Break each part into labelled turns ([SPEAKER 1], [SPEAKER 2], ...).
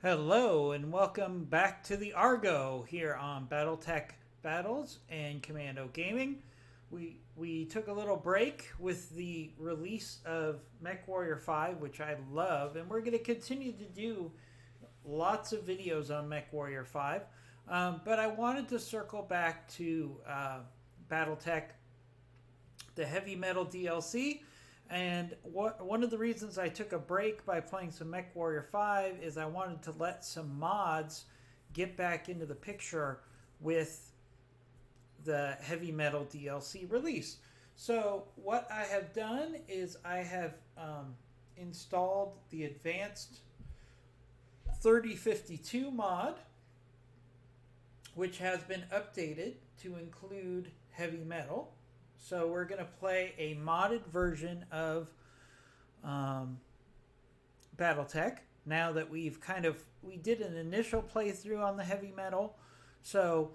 [SPEAKER 1] Hello and welcome back to the Argo here on Battletech Battles and Commando Gaming. We took a little break with the release of MechWarrior 5, which I love, and we're going to continue to do lots of videos on MechWarrior 5. But I wanted to circle back to Battletech, the Heavy Metal DLC. And one of the reasons I took a break by playing some MechWarrior 5 is I wanted to let some mods get back into the picture with the Heavy Metal DLC release. So what I have done is I have installed the advanced 3052 mod, which has been updated to include heavy metal. So we're going to play a modded version of Battletech. Now that we did an initial playthrough on the heavy metal. So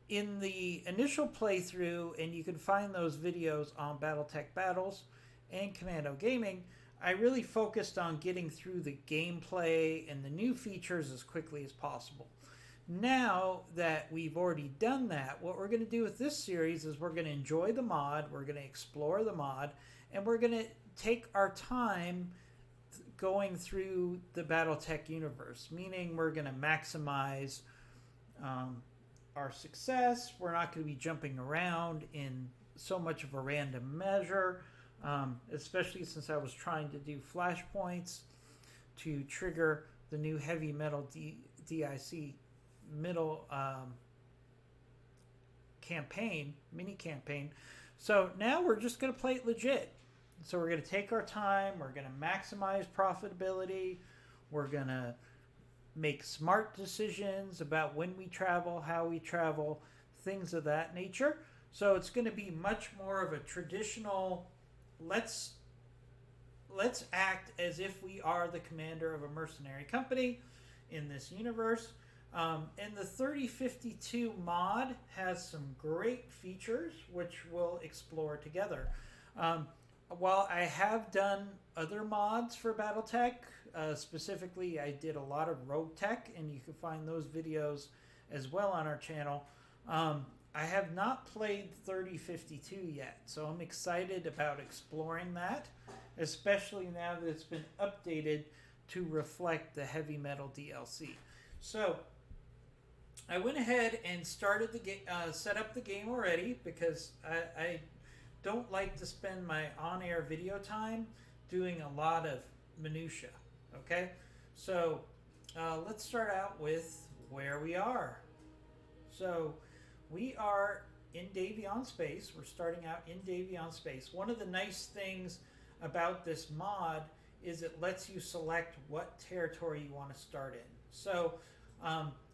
[SPEAKER 1] in the initial playthrough, and you can find those videos on Battletech Battles and Commando Gaming, I really focused on getting through the gameplay and the new features as quickly as possible. Now that we've already done that, what we're going to do with this series is we're going to enjoy the mod, we're going to explore the mod, and we're going to take our time going through the Battletech universe, meaning we're going to maximize our success. We're not going to be jumping around in so much of a random measure, especially since I was trying to do flashpoints to trigger the new heavy metal DIC middle mini campaign. So now we're just going to play it legit. So we're going to take our time. We're going to maximize profitability. We're going to make smart decisions about when we travel, how we travel, things of that nature. So it's going to be much more of a traditional let's act as if we are the commander of a mercenary company in this universe. And the 3052 mod has some great features which we'll explore together. While I have done other mods for Battletech, specifically I did a lot of Rogue Tech, and you can find those videos as well on our channel. I have not played 3052 yet, so I'm excited about exploring that, especially now that it's been updated to reflect the heavy metal DLC. So I went ahead and started the game, set up the game already, because I don't like to spend my on-air video time doing a lot of minutia. Okay, so let's start out with where we are. So we are in Davion space. We're starting out in Davion space. One of the nice things about this mod is it lets you select what territory you want to start in. So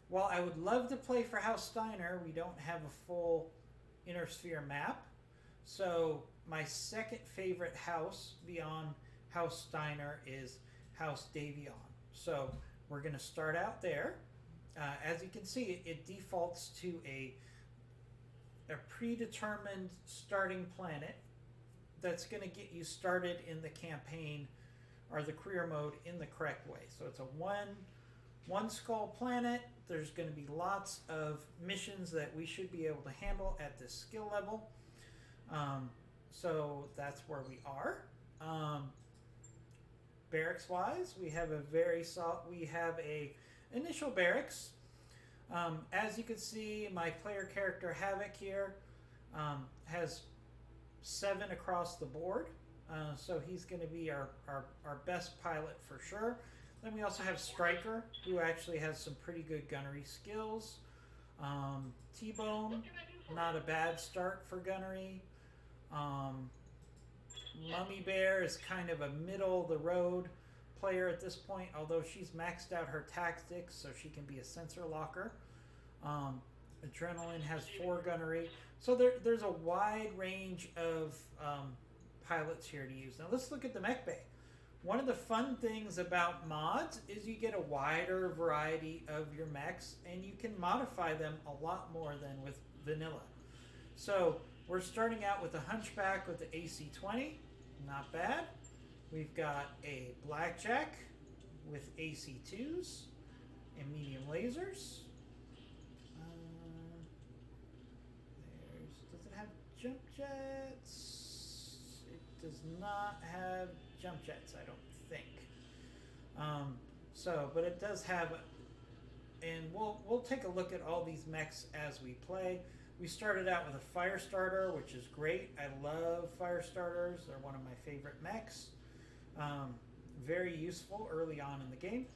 [SPEAKER 1] while I would love to play for House Steiner, we don't have a full Inner Sphere map. So my second favorite house beyond House Steiner is House Davion. So we're going to start out there. As you can see, it defaults to a predetermined starting planet that's going to get you started in the campaign or the career mode in the correct way. So it's a one skull planet. There's going to be lots of missions that we should be able to handle at this skill level. So that's where we are. Barracks wise, we have a initial barracks. As you can see, my player character Havoc here has 7 across the board. So he's going to be our best pilot for sure. Then we also have Striker, who actually has some pretty good gunnery skills. T-Bone, not a bad start for gunnery. Mummy Bear is kind of a middle-of-the-road player at this point, although she's maxed out her tactics, so she can be a sensor locker. Adrenaline has 4 gunnery. So there's a wide range of pilots here to use. Now let's look at the mech bay. One of the fun things about mods is you get a wider variety of your mechs, and you can modify them a lot more than with vanilla. So we're starting out with a Hunchback with the AC-20, not bad. We've got a Blackjack with AC-2s. and medium lasers. Does it have jump jets? It does not have jump jets, I don't think. But it does have, and we'll take a look at all these mechs as we play. We started out with a fire starter, which is great. I love fire starters. They're one of my favorite mechs. Very useful early on in the game.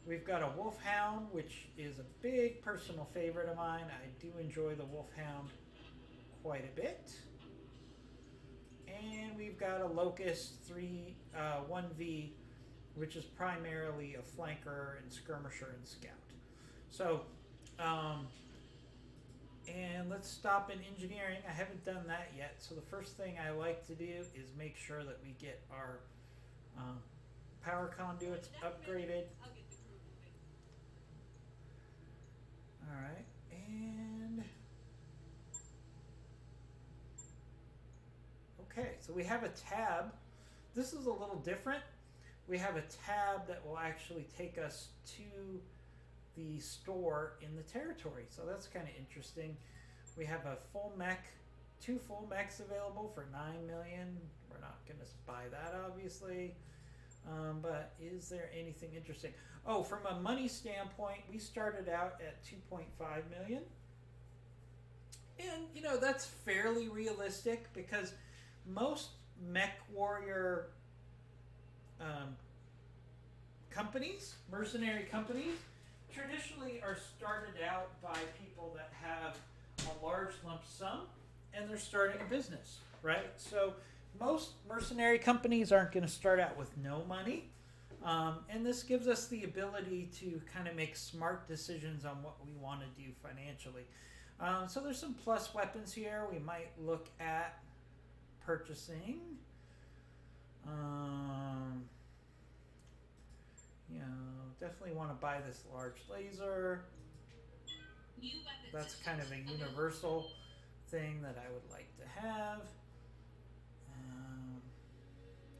[SPEAKER 1] We've got a Wolfhound, which is a big personal favorite of mine. I do enjoy the Wolfhound quite a bit. And we've got a Locust 1V, which is primarily a flanker and skirmisher and scout. So, and let's stop in engineering. I haven't done that yet. So the first thing I like to do is make sure that we get our power conduits upgraded. All right, and okay, so we have a tab. This is a little different. We have a tab that will actually take us to the store in the territory. So that's kind of interesting. We have a full mech, 2 full mechs available for 9 million. We're not going to buy that, obviously. But is there anything interesting? Oh, from a money standpoint, we started out at 2.5 million. And, you know, that's fairly realistic because most mech warrior companies, mercenary companies, traditionally are started out by people that have a large lump sum and they're starting a business, right? So most mercenary companies aren't going to start out with no money. And this gives us the ability to kind of make smart decisions on what we want to do financially. So there's some plus weapons here we might look at purchasing. You know, definitely want to buy this large laser. That's kind of a universal thing that I would like to have.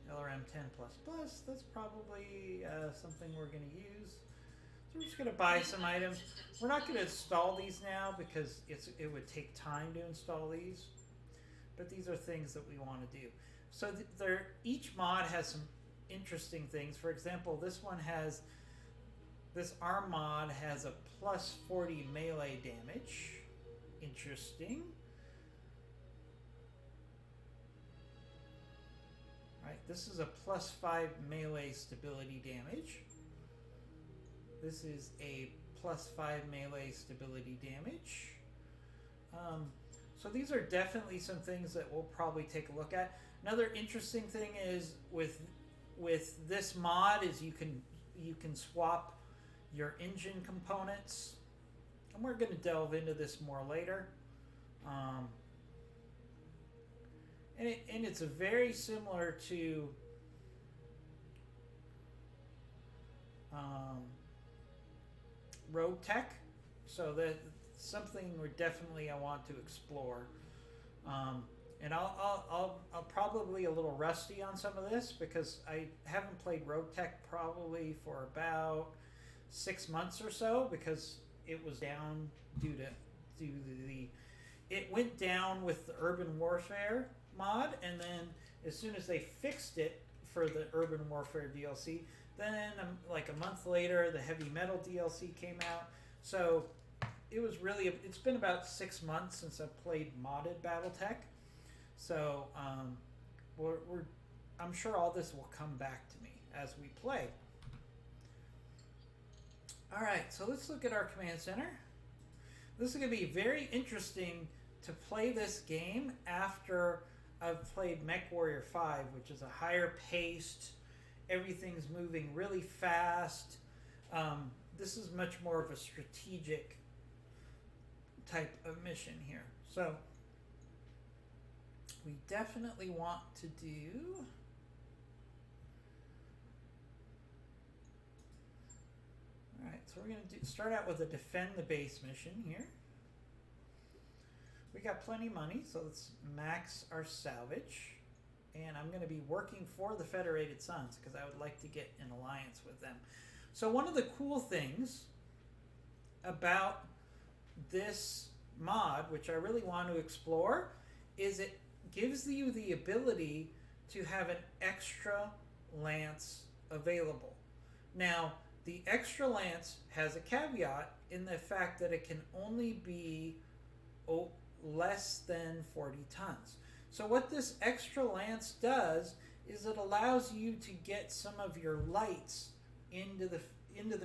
[SPEAKER 1] LRM 10++, that's probably something we're going to use. So we're just going to buy some items. We're not going to install these now because it would take time to install these. But these are things that we want to do. So each mod has some interesting things. For example, this arm mod has a plus 40 melee damage. Interesting. Right, this is a plus 5 melee stability damage. This is a plus 5 melee stability damage. So these are definitely some things that we'll probably take a look at. Another interesting thing is with this mod is you can swap your engine components, and we're going to delve into this more later. And it's very similar to Rogue Tech, so that's something I want to explore. And I'll probably a little rusty on some of this because I haven't played Rogue Tech probably for about 6 months or so because it was down due to it went down with the Urban Warfare mod, and then as soon as they fixed it for the Urban Warfare DLC, then like a month later the Heavy Metal DLC came out. So it's been about 6 months since I've played modded Battletech. So I'm sure all this will come back to me as we play. All right, so let's look at our command center. This is going to be very interesting to play this game after I've played MechWarrior 5, which is a higher paced, everything's moving really fast. This is much more of a strategic type of mission here. So we definitely want to do alright, so we're going to start out with a defend the base mission here. We got plenty of money, so let's max our salvage. And I'm going to be working for the Federated Suns because I would like to get an alliance with them. So one of the cool things about this mod, which I really want to explore, is it gives you the ability to have an extra lance available. Now, the extra lance has a caveat in the fact that it can only be less than 40 tons. So what this extra lance does is it allows you to get some of your lights into the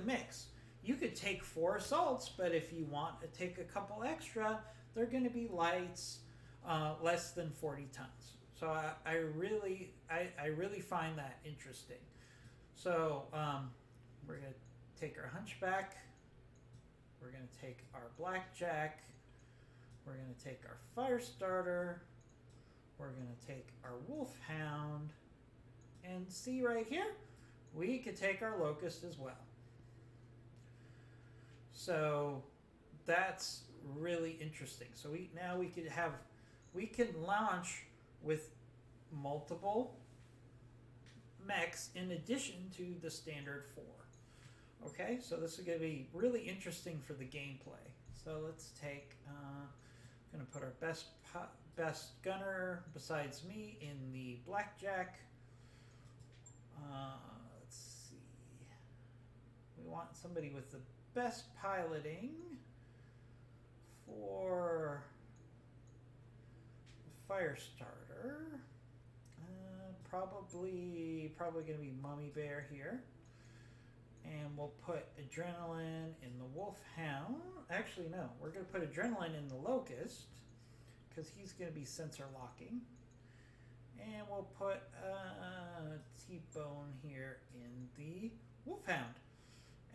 [SPEAKER 1] mix. You could take 4 assaults, but if you want to take a couple extra, they're going to be lights less than 40 tons. So I really find that interesting. So we're going to take our hunchback. We're going to take our blackjack. We're going to take our fire starter. We're going to take our wolfhound. And see right here, we could take our locust as well. So that's really interesting. So we can launch with multiple mechs in addition to the standard 4. Okay, so this is going to be really interesting for the gameplay. So let's take, going to put our best gunner besides me in the blackjack. Let's see. We want somebody with the best piloting for the fire starter. Probably going to be Mummy Bear here. And we'll put adrenaline in the wolfhound. Actually, no. We're going to put adrenaline in the locust because he's going to be sensor locking. And we'll put T-Bone here in the wolfhound.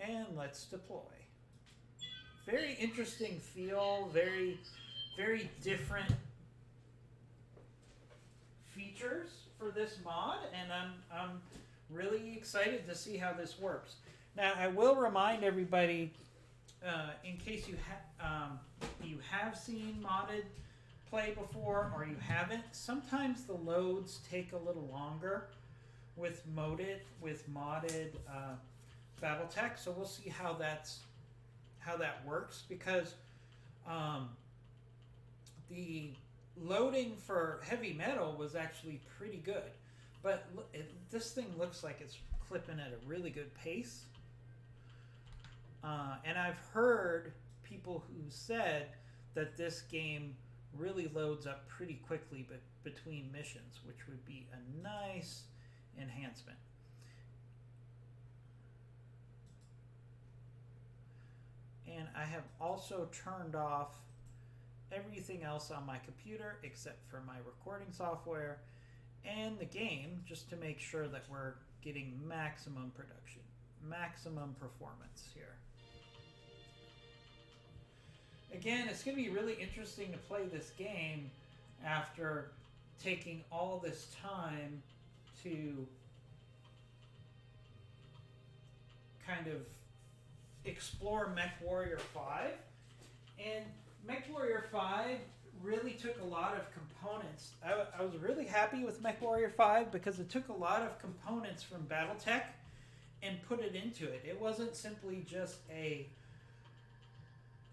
[SPEAKER 1] And let's deploy. Very interesting feel. Very, very different features for this mod. And I'm really excited to see how this works. Now, I will remind everybody, in case you have seen modded play before or you haven't, sometimes the loads take a little longer with modded Battletech. So we'll see how that works, because the loading for heavy metal was actually pretty good, but this thing looks like it's clipping at a really good pace. And I've heard people who said that this game really loads up pretty quickly between missions, which would be a nice enhancement. And I have also turned off everything else on my computer except for my recording software and the game, just to make sure that we're getting maximum production, maximum performance here. Again, it's going to be really interesting to play this game after taking all this time to kind of explore MechWarrior 5. And MechWarrior 5 really took a lot of components. I was really happy with MechWarrior 5 because it took a lot of components from Battletech and put it into it. It wasn't simply just a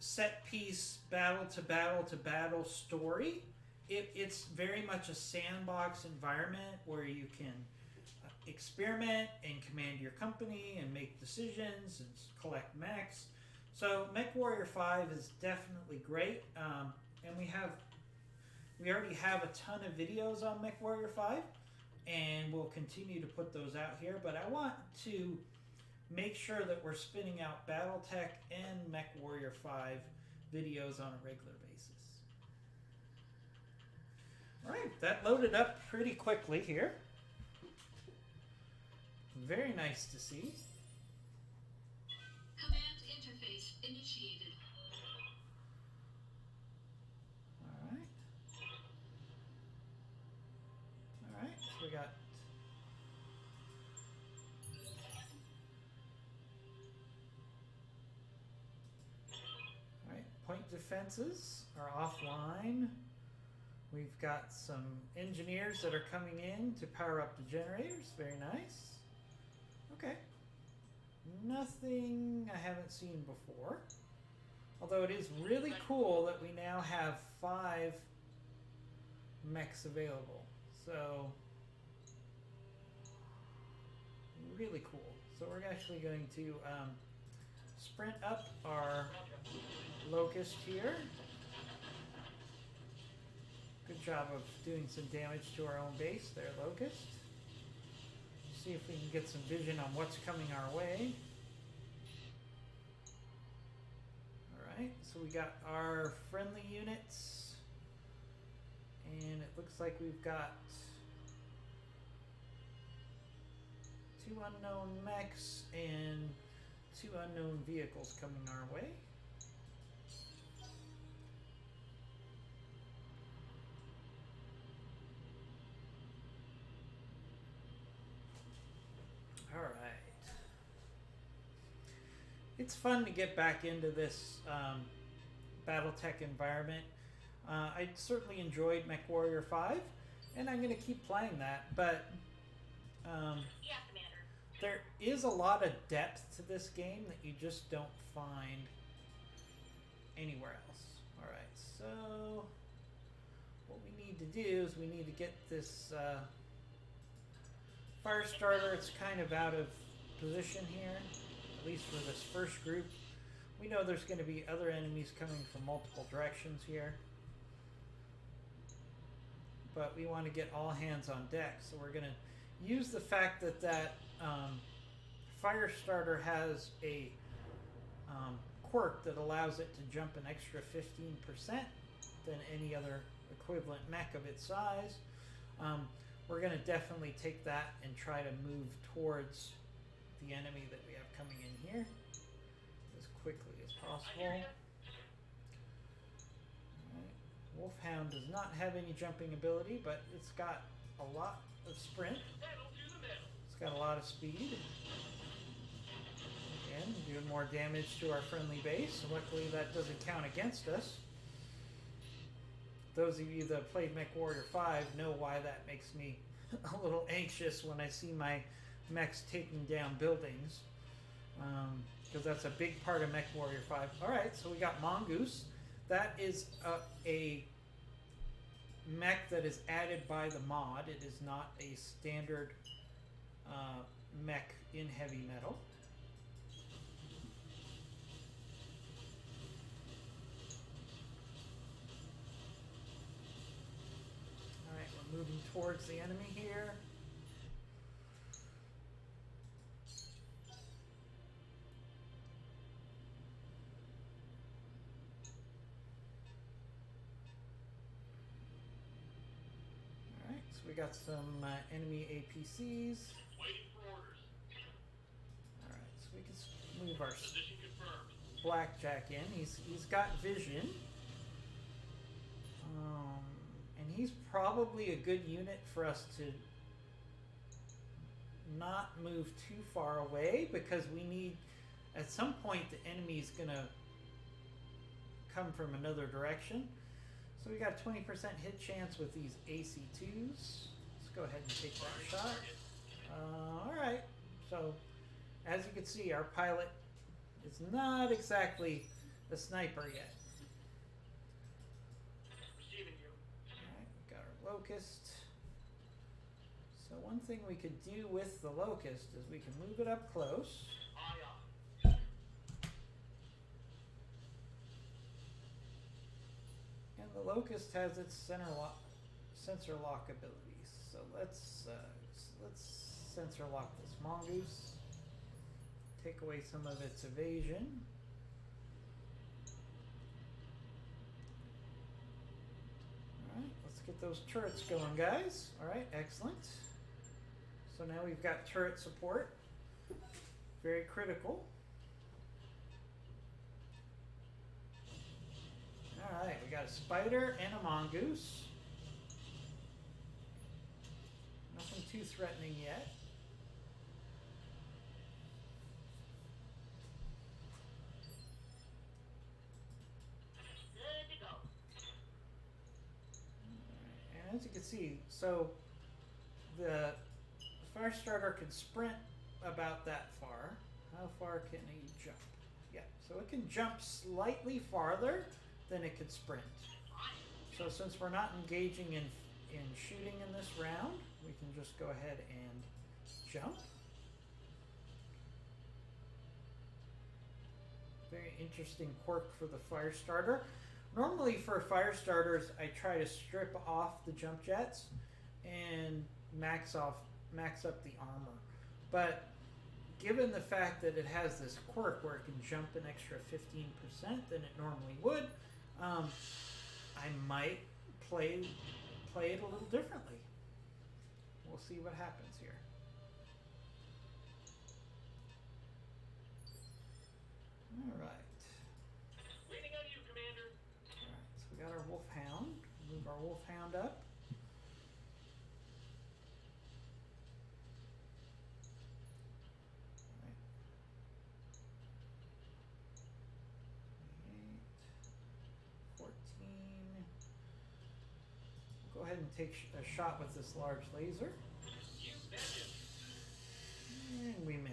[SPEAKER 1] set piece battle to battle story. It's very much a sandbox environment where you can experiment and command your company and make decisions and collect mechs. So MechWarrior 5 is definitely great, and we already have a ton of videos on MechWarrior 5, and we'll continue to put those out here. But I want to make sure that we're spinning out Battletech and MechWarrior 5 videos on a regular basis. All right, that loaded up pretty quickly here. Very nice to see.
[SPEAKER 2] Command interface initiated.
[SPEAKER 1] All right. All right, so we got point defenses are offline. We've got some engineers that are coming in to power up the generators. Very nice. Okay. Nothing I haven't seen before. Although it is really cool that we now have 5 mechs available. So, really cool. So we're actually going to sprint up our locust here. Good job of doing some damage to our own base there, locust. See if we can get some vision on what's coming our way. Alright, so we got our friendly units. And it looks like we've got 2 unknown mechs and 2 unknown vehicles coming our way. Alright. It's fun to get back into this Battletech environment. I certainly enjoyed MechWarrior 5, and I'm going to keep playing that, but there is a lot of depth to this game that you just don't find anywhere else. Alright, so what we need to do is we need to get this fire starter. It's kind of out of position here, at least for this first group. We know there's going to be other enemies coming from multiple directions here, but we want to get all hands on deck, so we're going to use the fact that that fire starter has a quirk that allows it to jump an extra 15% than any other equivalent mech of its size. We're going to definitely take that and try to move towards the enemy that we have coming in here as quickly as possible. Alright. Wolfhound does not have any jumping ability, but it's got a lot of sprint. It's got a lot of speed. Again, doing more damage to our friendly base. Luckily that doesn't count against us. Those of you that played MechWarrior 5 know why that makes me a little anxious when I see my mechs taking down buildings. Because that's a big part of MechWarrior 5. Alright, so we got Mongoose. That is a mech that is added by the mod. It is not a standard mech in heavy metal. Alright, we're moving towards the enemy here. Alright, so we got some enemy APCs. Alright, so we can move our Blackjack in. He's got vision. And he's probably a good unit for us to not move too far away, because we need, at some point the enemy's gonna come from another direction. So we got a 20% hit chance with these AC2s. Let's go ahead and take that shot. Alright, so as you can see, our pilot is not exactly a sniper yet. Alright, we got our locust. So one thing we could do with the locust is we can move it up close. And the locust has its sensor lock abilities. So let's sensor lock this mongoose. Take away some of its evasion. Alright, let's get those turrets going, guys. Alright, excellent. So now we've got turret support. Very critical. Alright, we got a spider and a mongoose. Nothing too threatening yet. And as you can see, so the fire starter can sprint about that far. How far can he jump? Yeah, so it can jump slightly farther than it could sprint. So since we're not engaging in shooting in this round, we can just go ahead and jump. Very interesting quirk for the fire starter. Normally for fire starters, I try to strip off the jump jets and max up the armor. But given the fact that it has this quirk where it can jump an extra 15% than it normally would, I might play it a little differently. We'll see what happens here. All right.
[SPEAKER 3] Waiting on you, Commander.
[SPEAKER 1] All right. So we got our wolfhound. Move our wolfhound up. All right. 8, 14. We'll go ahead and take a shot with this large laser.
[SPEAKER 3] You betcha.
[SPEAKER 1] And we miss.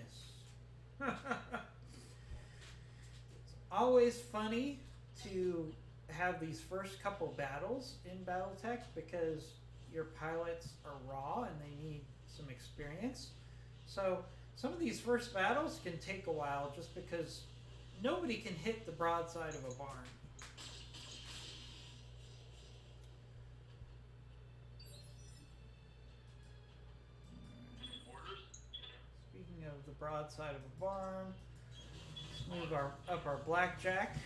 [SPEAKER 1] It's always funny to have these first couple battles in Battletech because your pilots are raw and they need some experience. So some of these first battles can take a while just because nobody can hit the broadside of a barn.
[SPEAKER 3] Orders?
[SPEAKER 1] Speaking of the broadside of a barn, let's move up our blackjack.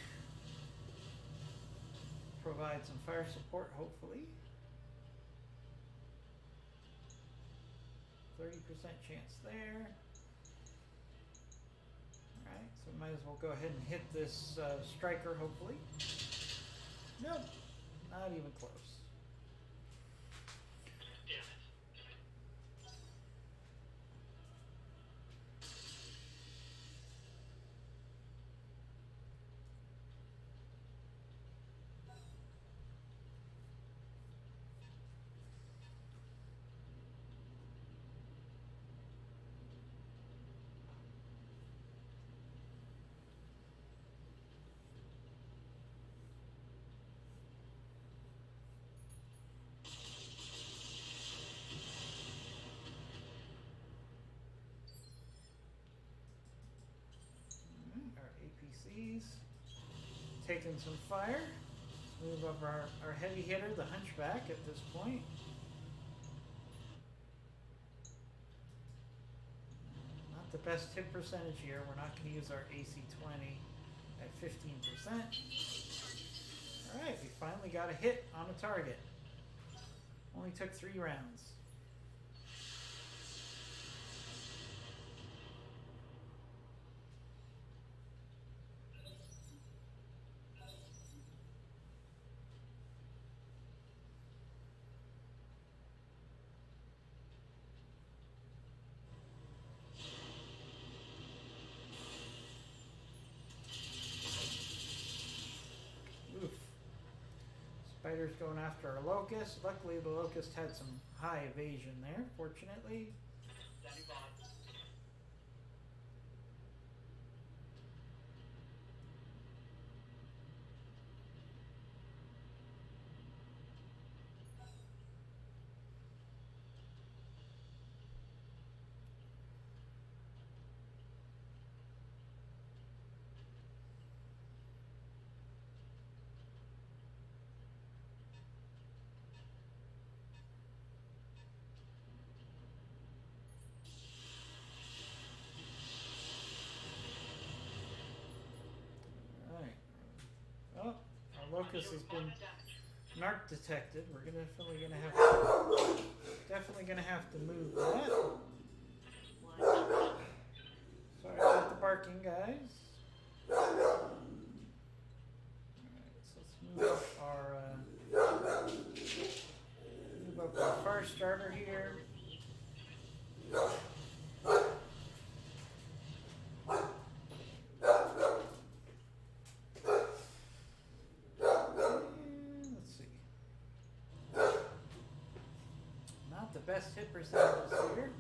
[SPEAKER 1] Provide some fire support, hopefully. 30% chance there. Alright, so might as well go ahead and hit this striker, hopefully. Nope, not even close.
[SPEAKER 3] Damn it.
[SPEAKER 1] Our APCs taking some fire. Let's move up our heavy hitter, the Hunchback, at this point. Not the best hit percentage here. We're not going to use our AC-20 at 15%. Alright, we finally got a hit on a target. Only took 3 rounds. Oof. Spider's going after our locust. Luckily the locust had some high evasion there, fortunately.
[SPEAKER 3] Standing by.
[SPEAKER 1] Alright. Oh, our locust has been narc detected. We're definitely gonna have to move that. Sorry about the barking, guys. Alright, so let's move up our fire starter here. Let's see. Not the best hit percentages here.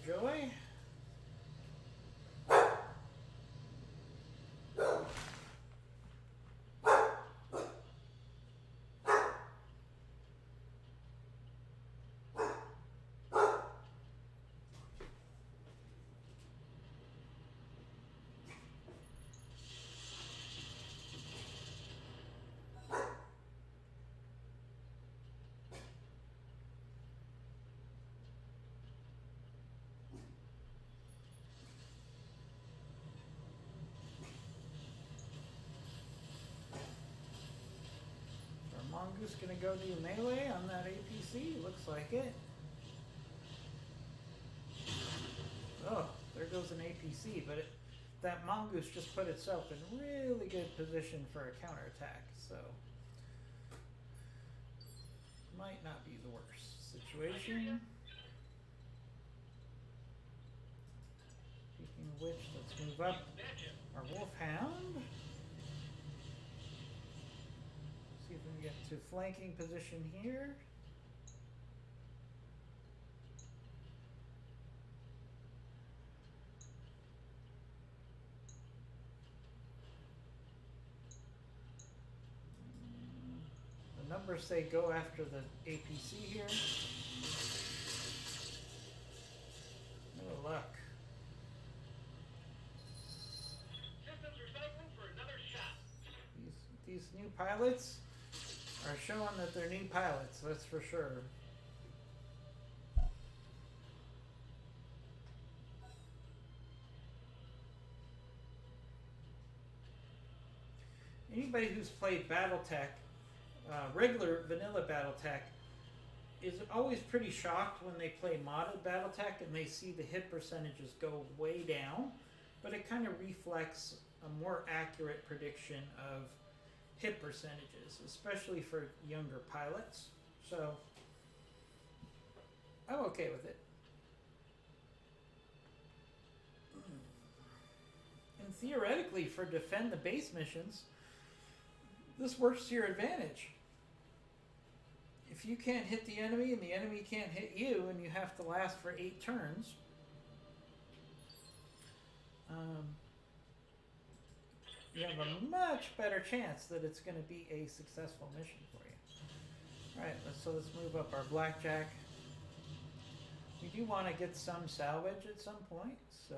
[SPEAKER 1] Enjoy. mongoose gonna go do melee on that APC? Looks like it. Oh, there goes an APC, but that mongoose just put itself in really good position for a counterattack, so might not be the worst situation. Speaking of which, let's move up
[SPEAKER 3] Betcha.
[SPEAKER 1] our wolfhound. See if we can get to flanking position here. The numbers say go after the APC here. No luck.
[SPEAKER 3] Systems recycling for another shot.
[SPEAKER 1] These new pilots are showing that they're new pilots, that's for sure. Anybody who's played Battletech, regular vanilla Battletech, is always pretty shocked when they play modded Battletech and they see the hit percentages go way down, but it kind of reflects a more accurate prediction of hit percentages, especially for younger pilots. So I'm okay with it. And theoretically, for defend the base missions, this works to your advantage. If you can't hit the enemy and the enemy can't hit you and you have to last for 8 turns, you have a much better chance that it's going to be a successful mission for you. Alright, so let's move up our blackjack. We do want to get some salvage at some point, so...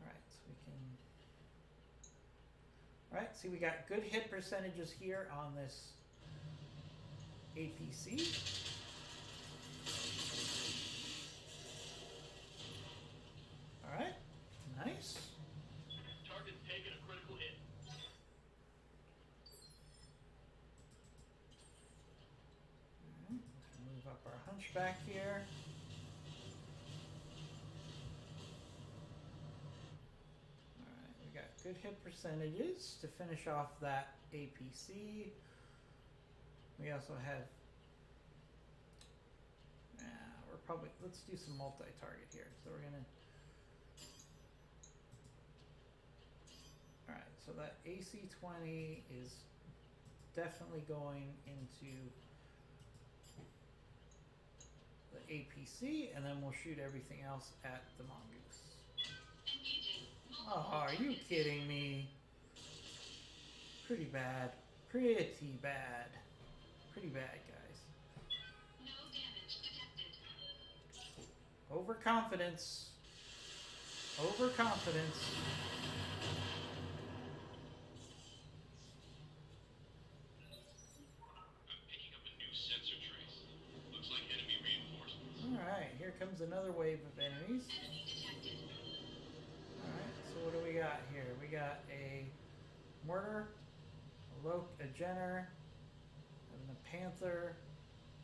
[SPEAKER 1] Alright, so we can... Alright, see we got good hit percentages here on this APC. Alright, nice.
[SPEAKER 3] Target's taking a critical hit.
[SPEAKER 1] Alright, move up our hunchback here. Alright, we got good hit percentages to finish off that APC. We also have, we're probably, let's do some multi-target here. So we're gonna, alright, so that AC-20 is definitely going into the APC, and then we'll shoot everything else at the mongoose.
[SPEAKER 2] Engaging.
[SPEAKER 1] Oh, are you kidding me? Pretty bad. Pretty bad. Pretty bad, guys.
[SPEAKER 2] No damage detected.
[SPEAKER 1] Overconfidence. Overconfidence.
[SPEAKER 3] I'm picking up a new sensor trace. Looks like enemy reinforcements.
[SPEAKER 1] Alright, here comes another wave of enemies.
[SPEAKER 2] Enemy detected.
[SPEAKER 1] Alright, so what do we got here? We got a mortar, a Jenner, and a Panther,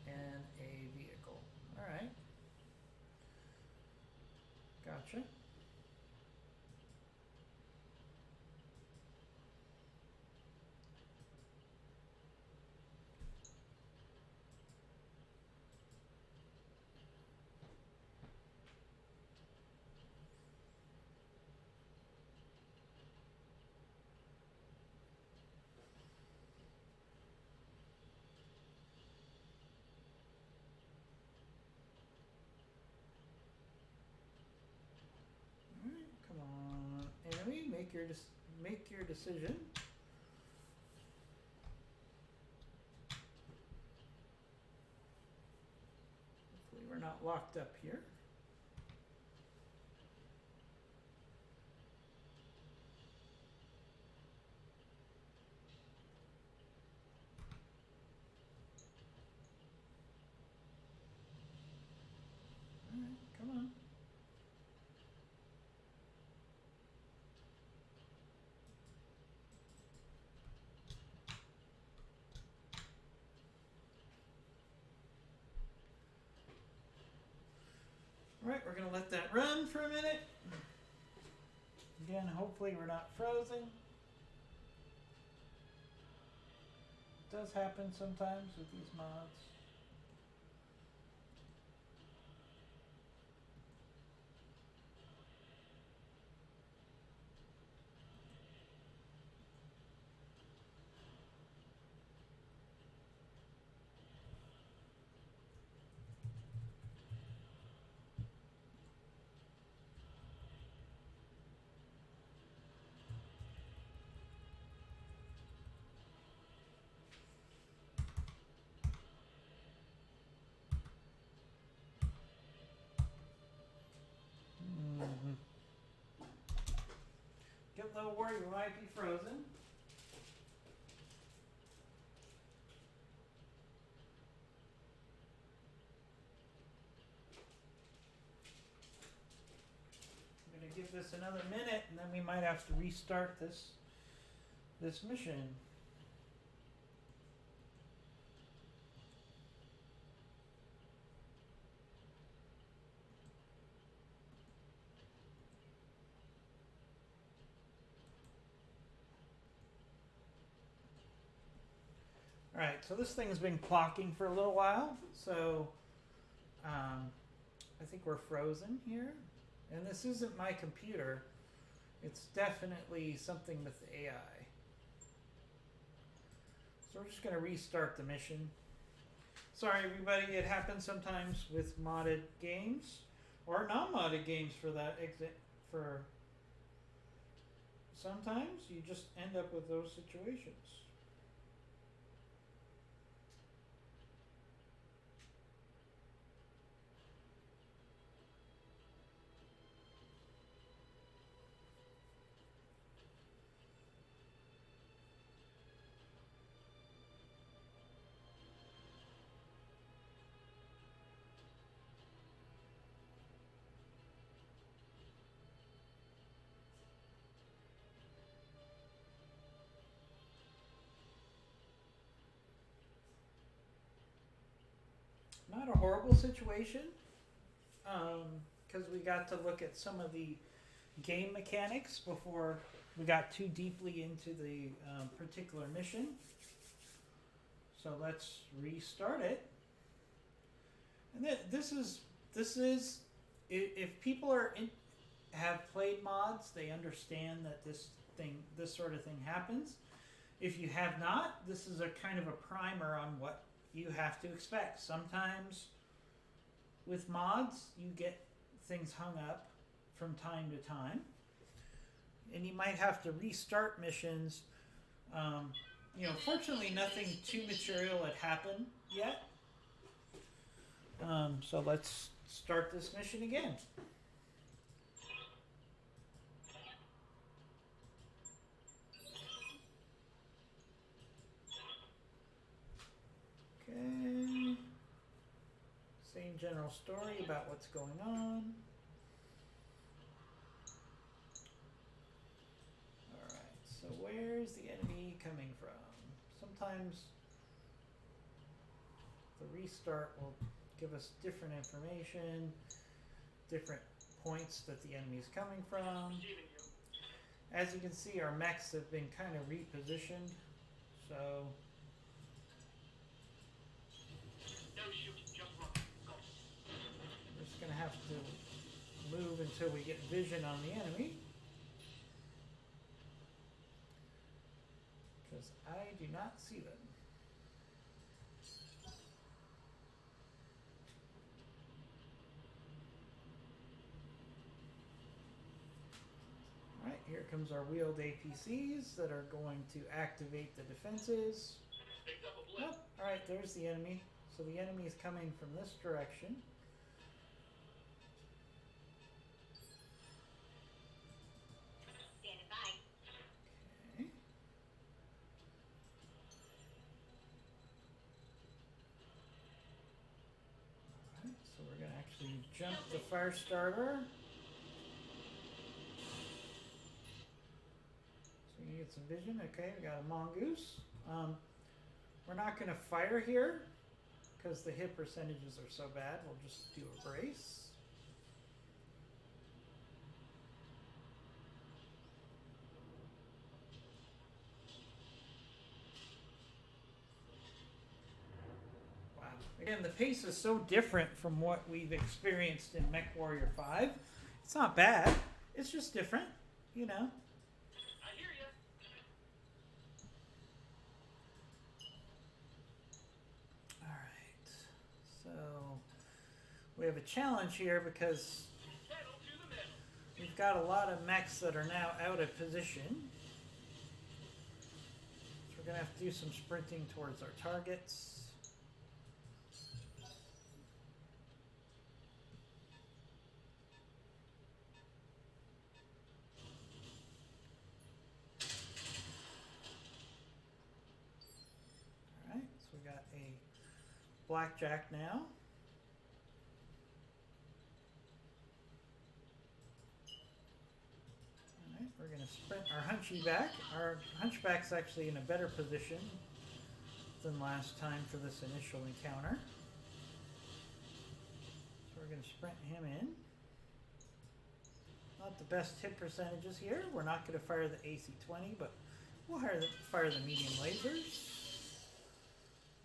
[SPEAKER 1] and a vehicle. Alright. Gotcha. Alright, come on, enemy, make your decision. Hopefully we're not locked up here. Alright, come on. oxygen. Hopefully we're not frozen. It does happen sometimes with these mods. Get a little worried we might be frozen. I'm gonna give this another minute, and then we might have to restart this mission. Alright, so this thing's been clocking for a little while, so I think we're frozen here. And this isn't my computer, it's definitely something with the AI. So we're just going to restart the mission. Sorry everybody, it happens sometimes with modded games, or non-modded games for that for sometimes you just end up with those situations. Not a horrible situation, because we got to look at some of the game mechanics before we got too deeply into the particular mission. So let's restart it. And this is if people have played mods, they understand that this sort of thing happens. If you have not, this is a kind of a primer on what you have to expect. Sometimes with mods, you get things hung up from time to time, and you might have to restart missions. Fortunately, nothing too material had happened yet. So let's start this mission again. Okay. Same general story about what's going on. Alright, so where's the enemy coming from? Sometimes the restart will give us different information, different points that the enemy is coming from. As you can see, our mechs have been kind of repositioned, so we're just going to have to move until we get vision on the enemy, because I do not see them. Alright, here comes our wheeled APCs that are going to activate the defenses. Oh, alright, there's the enemy. So the enemy is coming from this direction.
[SPEAKER 2] Standing by.
[SPEAKER 1] Okay. Alright, so we're going to actually jump the fire starter. So you get some vision. Okay, we got a mongoose. We're not going to fire here because the hit percentages are so bad. We'll just do a brace. Again, the pace is so different from what we've experienced in Mech Warrior 5. It's not bad. It's just different, you know.
[SPEAKER 3] I hear ya.
[SPEAKER 1] Alright. So, we have a challenge here because
[SPEAKER 3] Pedal to the metal.
[SPEAKER 1] we've got a lot of mechs that are now out of position. So we're going to have to do some sprinting towards our targets. Alright, so we got a blackjack now. Alright, we're going to sprint our hunchback. Our hunchback's actually in a better position than last time for this initial encounter. So we're going to sprint him in. Not the best hit percentages here. We're not going to fire the AC-20, but we'll fire the medium lasers.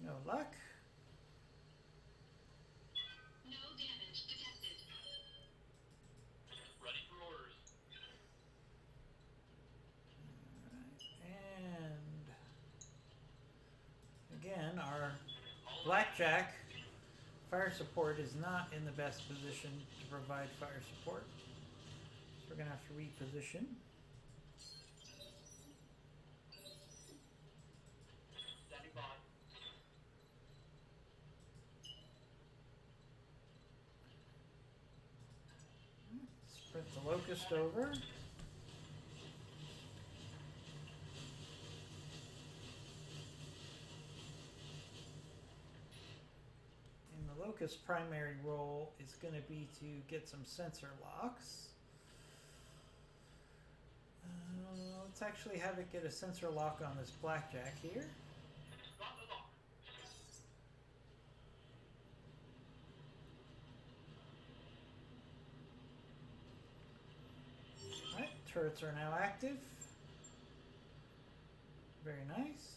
[SPEAKER 1] No luck.
[SPEAKER 2] No damage detected.
[SPEAKER 3] Ready for orders.
[SPEAKER 1] And again, our blackjack fire support is not in the best position to provide fire support. So we're going to have to reposition.
[SPEAKER 3] Standing by.
[SPEAKER 1] Sprint the locust over. And the locust primary role is going to be to get some sensor locks. Let's actually have it get a sensor lock on this blackjack here.
[SPEAKER 3] Got the lock.
[SPEAKER 1] Alright, turrets are now active. Very nice.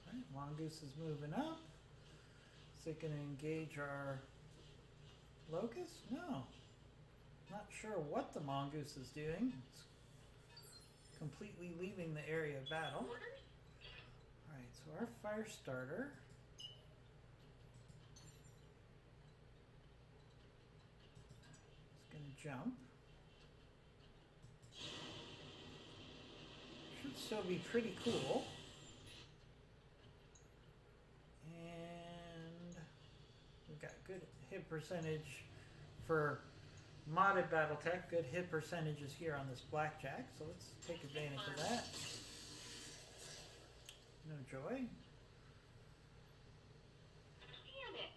[SPEAKER 1] Alright, Mongoose is moving up. Is it going to engage our locust? No. Not sure what the Mongoose is doing. It's completely leaving the area of battle.
[SPEAKER 3] Orders?
[SPEAKER 1] Alright, so our fire starter is going to jump. Should still be pretty cool. And we've got good hit percentage for modded Battletech. Good hit percentages here on this blackjack, so let's take advantage of that. No joy.
[SPEAKER 3] Damn it.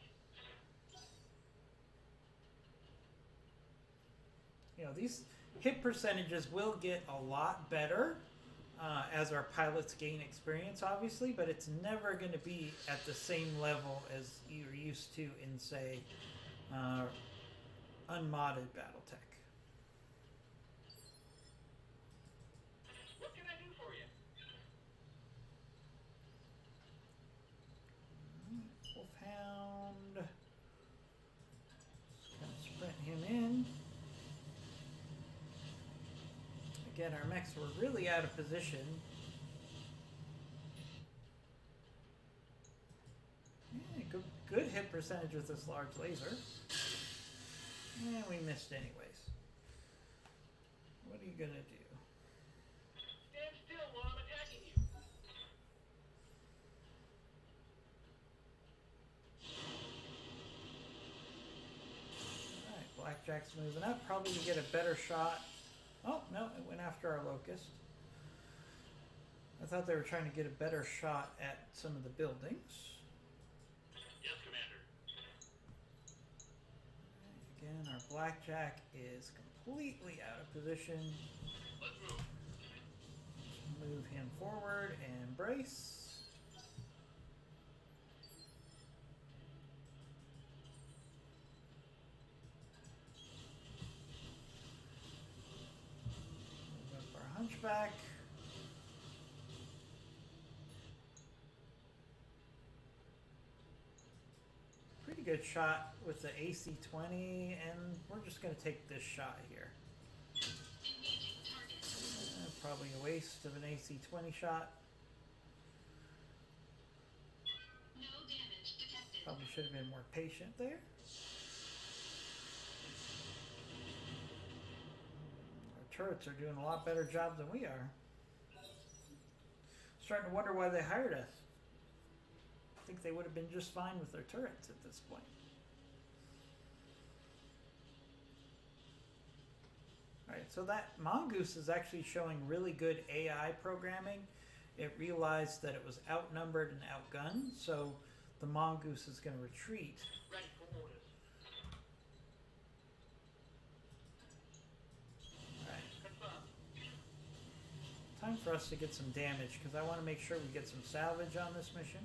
[SPEAKER 1] You know, these hit percentages will get a lot better as our pilots gain experience, obviously, but it's never going to be at the same level as you're used to in, say, unmodded Battletech.
[SPEAKER 3] What can I do for you?
[SPEAKER 1] Wolfhound. Just gonna sprint him in. Again, our mechs were really out of position. Yeah, good hit percentage with this large laser. And we missed anyways. What are you gonna do?
[SPEAKER 3] Stand still while I'm attacking you.
[SPEAKER 1] Alright, blackjack's moving up. Probably to get a better shot. Oh, no, it went after our locust. I thought they were trying to get a better shot at some of the buildings.
[SPEAKER 3] Yes, Commander.
[SPEAKER 1] Again, our blackjack is completely out of position.
[SPEAKER 3] Let's move.
[SPEAKER 1] Move him forward and brace. pushback. Pretty good shot with the AC-20, and we're just going to take this shot here.
[SPEAKER 2] Engaging target.
[SPEAKER 1] Probably a waste of an AC-20 shot.
[SPEAKER 2] No damage detected.
[SPEAKER 1] Probably should have been more patient there. Our turrets are doing a lot better job than we are. Starting to wonder why they hired us. I think they would have been just fine with their turrets at this point. Alright, so that Mongoose is actually showing really good AI programming. It realized that it was outnumbered and outgunned, so the Mongoose is going to retreat.
[SPEAKER 3] Ready for orders.
[SPEAKER 1] Alright,
[SPEAKER 3] Confirmed.
[SPEAKER 1] time for us to get some damage, because I want to make sure we get some salvage on this mission.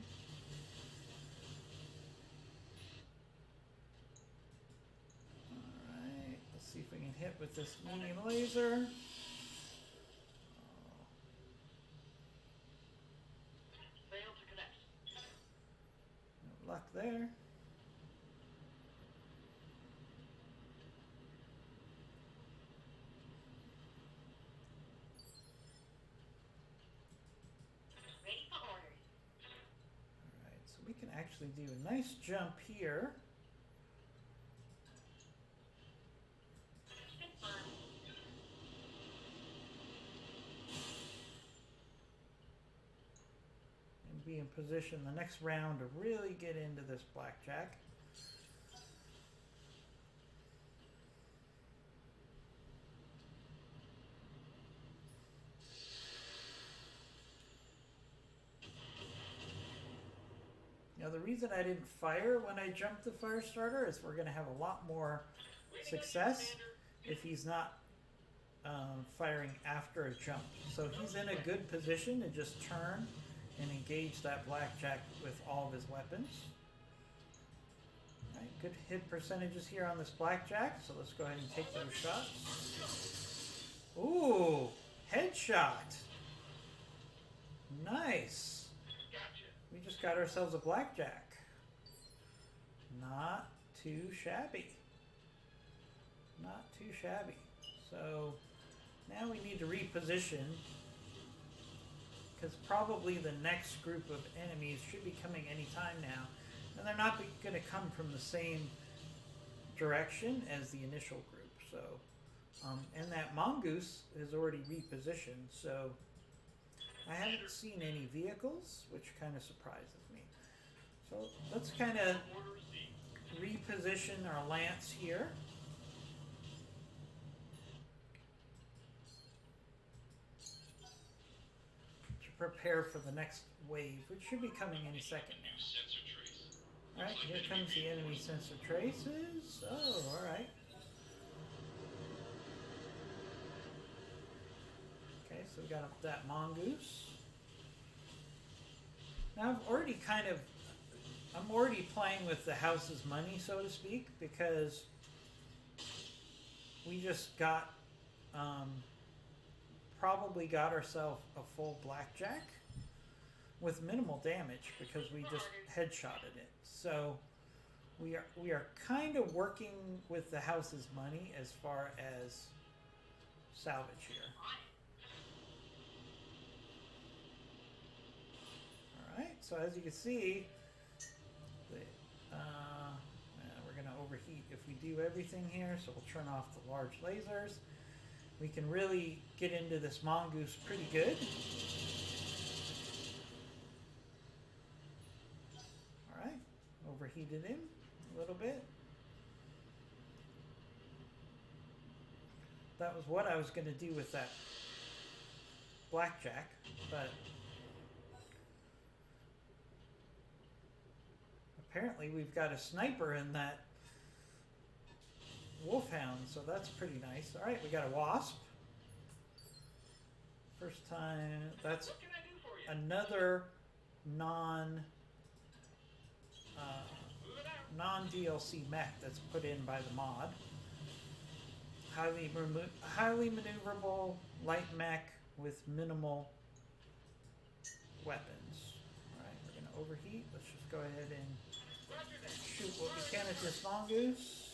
[SPEAKER 1] Alright, let's see if we can hit with this medium laser.
[SPEAKER 3] Fail to connect.
[SPEAKER 1] No luck there.
[SPEAKER 2] Ready for orders.
[SPEAKER 1] Alright, so we can actually do a nice jump here.
[SPEAKER 2] Confirmed.
[SPEAKER 1] And be in position the next round to really get into this blackjack. Now the reason I didn't fire when I jumped the fire starter is we're going to have a lot more success if he's not firing after a jump. So he's in a good position to just turn and engage that blackjack with all of his weapons. All right, good hit percentages here on this blackjack, so let's go ahead and take those shots. Ooh, headshot. Nice.
[SPEAKER 3] Gotcha.
[SPEAKER 1] We just got ourselves a blackjack. Not too shabby. Not too shabby. So now we need to reposition, because probably the next group of enemies should be coming anytime now. And they're not going to come from the same direction as the initial group. So, and that Mongoose is already repositioned. So I haven't seen any vehicles, which kind of surprises me. So let's kind of
[SPEAKER 3] Order received.
[SPEAKER 1] reposition our lance here. To prepare for the next wave, which should be coming any second
[SPEAKER 3] New
[SPEAKER 1] now.
[SPEAKER 3] sensor trace.
[SPEAKER 1] Alright, here comes the enemy sensor traces. Oh, alright. Okay, so we got that Mongoose. Now I'm already playing with the house's money, so to speak, because we just got, probably got ourselves a full blackjack with minimal damage because we just headshotted it. So we are kind of working with the house's money as far as salvage here. Alright, so as you can see, we're going to overheat if we do everything here, so we'll turn off the large lasers. We can really get into this Mongoose pretty good. Alright, overheated him a little bit. That was what I was going to do with that blackjack, but apparently we've got a sniper in that Wolfhound, so that's pretty nice. Alright, we got a Wasp. First time, that's
[SPEAKER 3] What can I do for you?
[SPEAKER 1] another non
[SPEAKER 3] Moving out.
[SPEAKER 1] non-DLC mech that's put in by the mod. Highly maneuverable light mech with minimal weapons. Alright, we're going to overheat. Let's just go ahead and shoot what we can at this mongoose.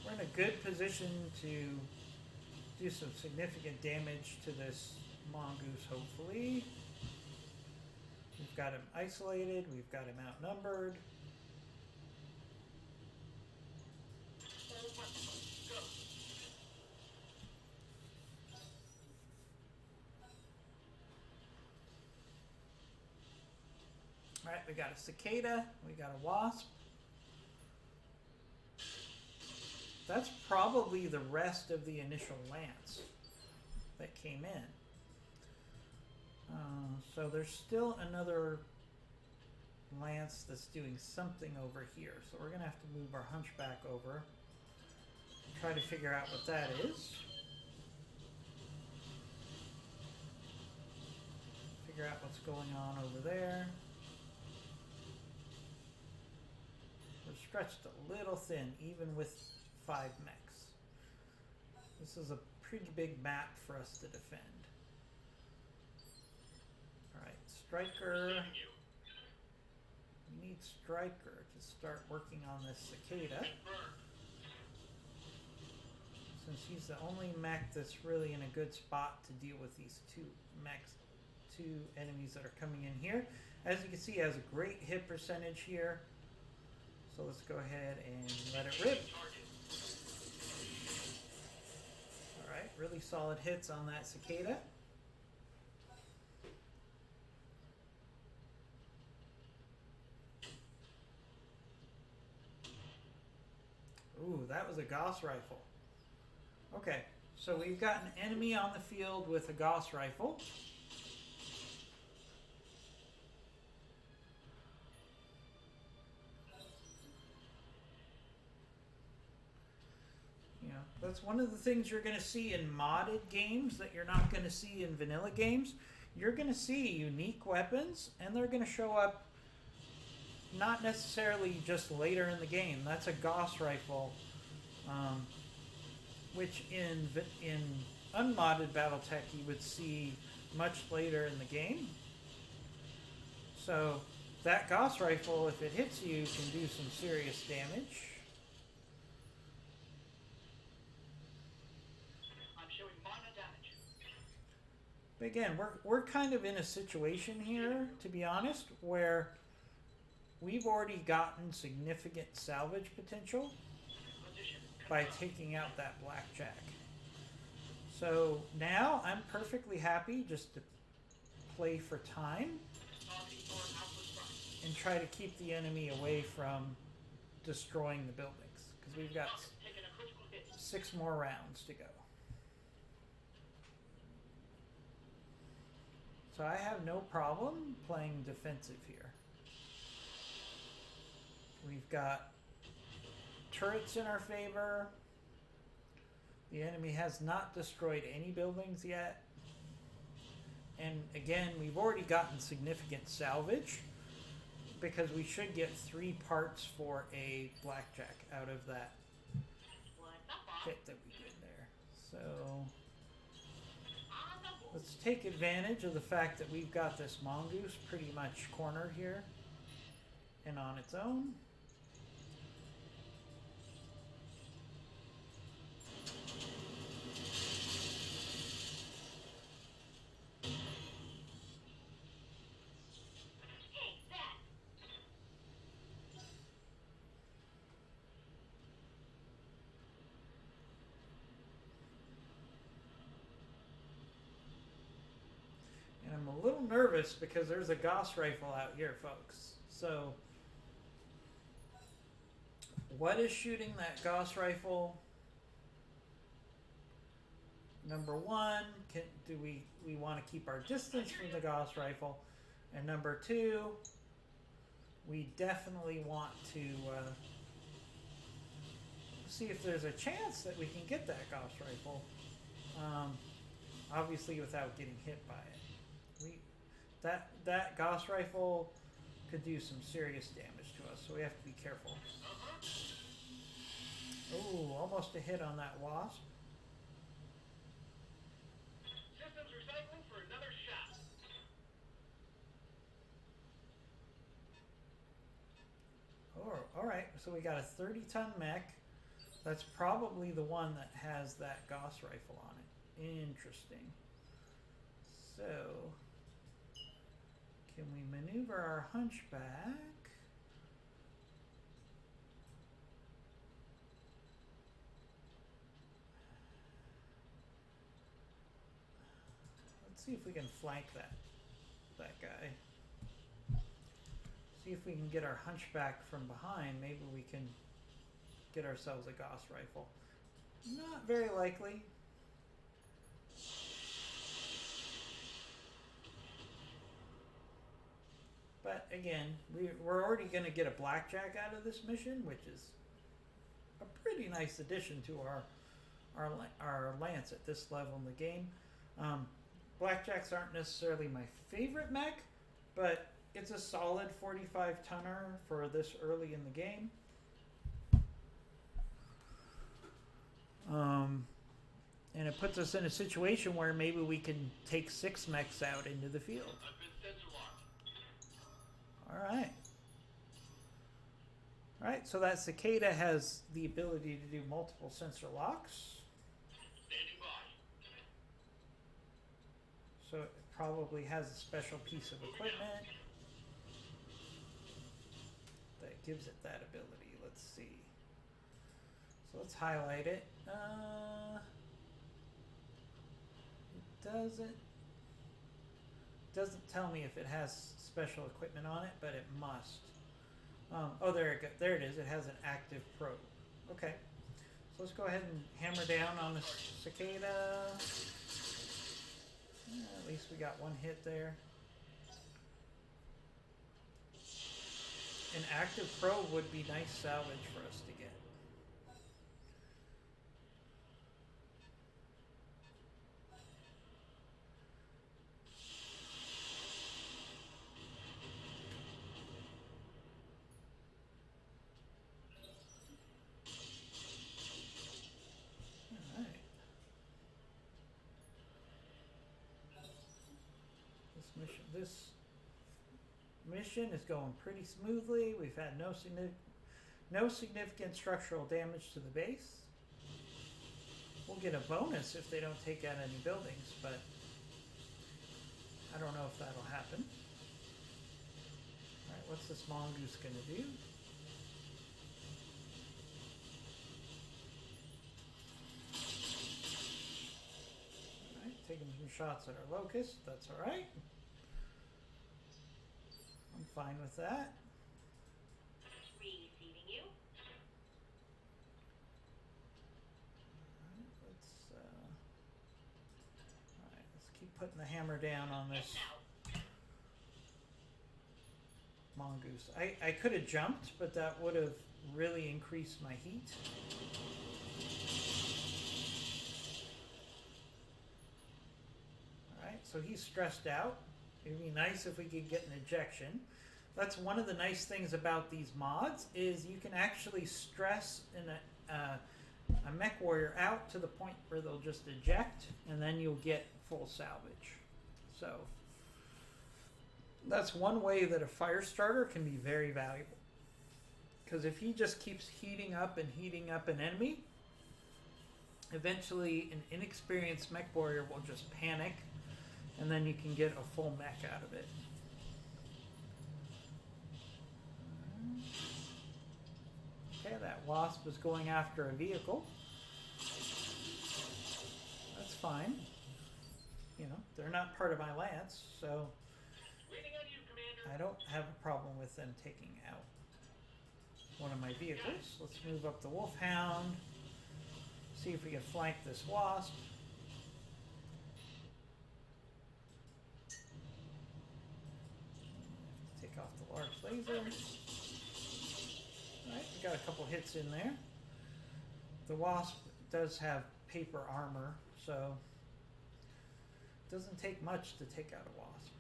[SPEAKER 1] We're in a good position to do some significant damage to this mongoose, hopefully. We've got him isolated, we've got him outnumbered. Alright, we got a cicada, we got a wasp. That's probably the rest of the initial lance that came in. So there's still another lance that's doing something over here. So we're going to have to move our hunchback over. Try to figure out what that is. Figure out what's going on over there. We're stretched a little thin, even with 5 mechs. This is a pretty big map for us to defend. Alright, Striker. We need Striker to start working on this cicada. Since he's the only mech that's really in a good spot to deal with these two enemies that are coming in here. As you can see, he has a great hit percentage here. So let's go ahead and let it rip. Alright, really solid hits on that cicada. Ooh, that was a Gauss rifle. Okay, so we've got an enemy on the field with a Gauss rifle. You know, that's one of the things you're going to see in modded games that you're not going to see in vanilla games. You're going to see unique weapons, and they're going to show up not necessarily just later in the game. That's a Gauss rifle, which in unmodded Battletech you would see much later in the game. So that Gauss rifle, if it hits you, can do some serious damage.
[SPEAKER 4] I'm showing minor damage.
[SPEAKER 1] But again, we're kind of in a situation here, to be honest, where we've already gotten significant salvage potential by taking out that blackjack. So now I'm perfectly happy just to play for time and try to keep the enemy away from destroying the buildings, because we've got 6 more rounds to go. So I have no problem playing defensive here. We've got turrets in our favor. The enemy has not destroyed any buildings yet. And again, we've already gotten significant salvage because we should get 3 parts for a blackjack out of that hit that we did there. So let's take advantage of the fact that we've got this mongoose pretty much cornered here and on its own. And I'm a little nervous because there's a Gauss rifle out here, folks. So what is shooting that Gauss rifle? Number one, do we want to keep our distance from the Gauss rifle? And number two, we definitely want to see if there's a chance that we can get that Gauss rifle. Obviously, without getting hit by it. That Gauss rifle could do some serious damage to us, so we have to be careful. Oh, almost a hit on that wasp.
[SPEAKER 4] Systems recycling for another shot.
[SPEAKER 1] Oh, all right, so we got a 30-ton mech. That's probably the one that has that Gauss rifle on it. Interesting. So, can we maneuver our hunchback? Let's see if we can flank that guy. See if we can get our hunchback from behind. Maybe we can get ourselves a Gauss rifle. Not very likely. But again, we're already going to get a blackjack out of this mission, which is a pretty nice addition to our lance at this level in the game. Blackjacks aren't necessarily my favorite mech, but it's a solid 45-tonner for this early in the game. And it puts us in a situation where maybe we can take 6 mechs out into the field.
[SPEAKER 3] I've been sensor locked.
[SPEAKER 1] Alright. Alright, so that cicada has the ability to do multiple sensor locks.
[SPEAKER 3] Standing by.
[SPEAKER 1] So it probably has a special piece of equipment that gives it that ability. Let's see. So let's highlight it. It doesn't tell me if it has special equipment on it, but it must. Oh, there it is. It has an active probe. Okay. So let's go ahead and hammer down on the cicada. At least we got one hit there. An active probe would be nice salvage for us to get. Alright. This mission is going pretty smoothly. We've had no significant structural damage to the base. We'll get a bonus if they don't take out any buildings, but I don't know if that'll happen. Alright, what's this mongoose gonna do? Alright, taking some shots at our locust, that's alright. I'm fine with that.
[SPEAKER 2] Receiving you.
[SPEAKER 1] Let's keep putting the hammer down on this mongoose. I could have jumped, but that would have really increased my heat. Alright, so he's stressed out. It'd be nice if we could get an ejection. That's one of the nice things about these mods is you can actually stress a mech warrior out to the point where they'll just eject, and then you'll get full salvage. So that's one way that a fire starter can be very valuable. Because if he just keeps heating up an enemy, eventually an inexperienced mech warrior will just panic, and then you can get a full mech out of it. Okay, that wasp is going after a vehicle. That's fine. You know, they're not part of my lance, so
[SPEAKER 4] Waiting on you, Commander.
[SPEAKER 1] I don't have a problem with them taking out one of my vehicles. Let's move up the Wolfhound. See if we can flank this wasp. Take off the large laser. a couple hits in there. The Wasp does have paper armor, so it doesn't take much to take out a Wasp.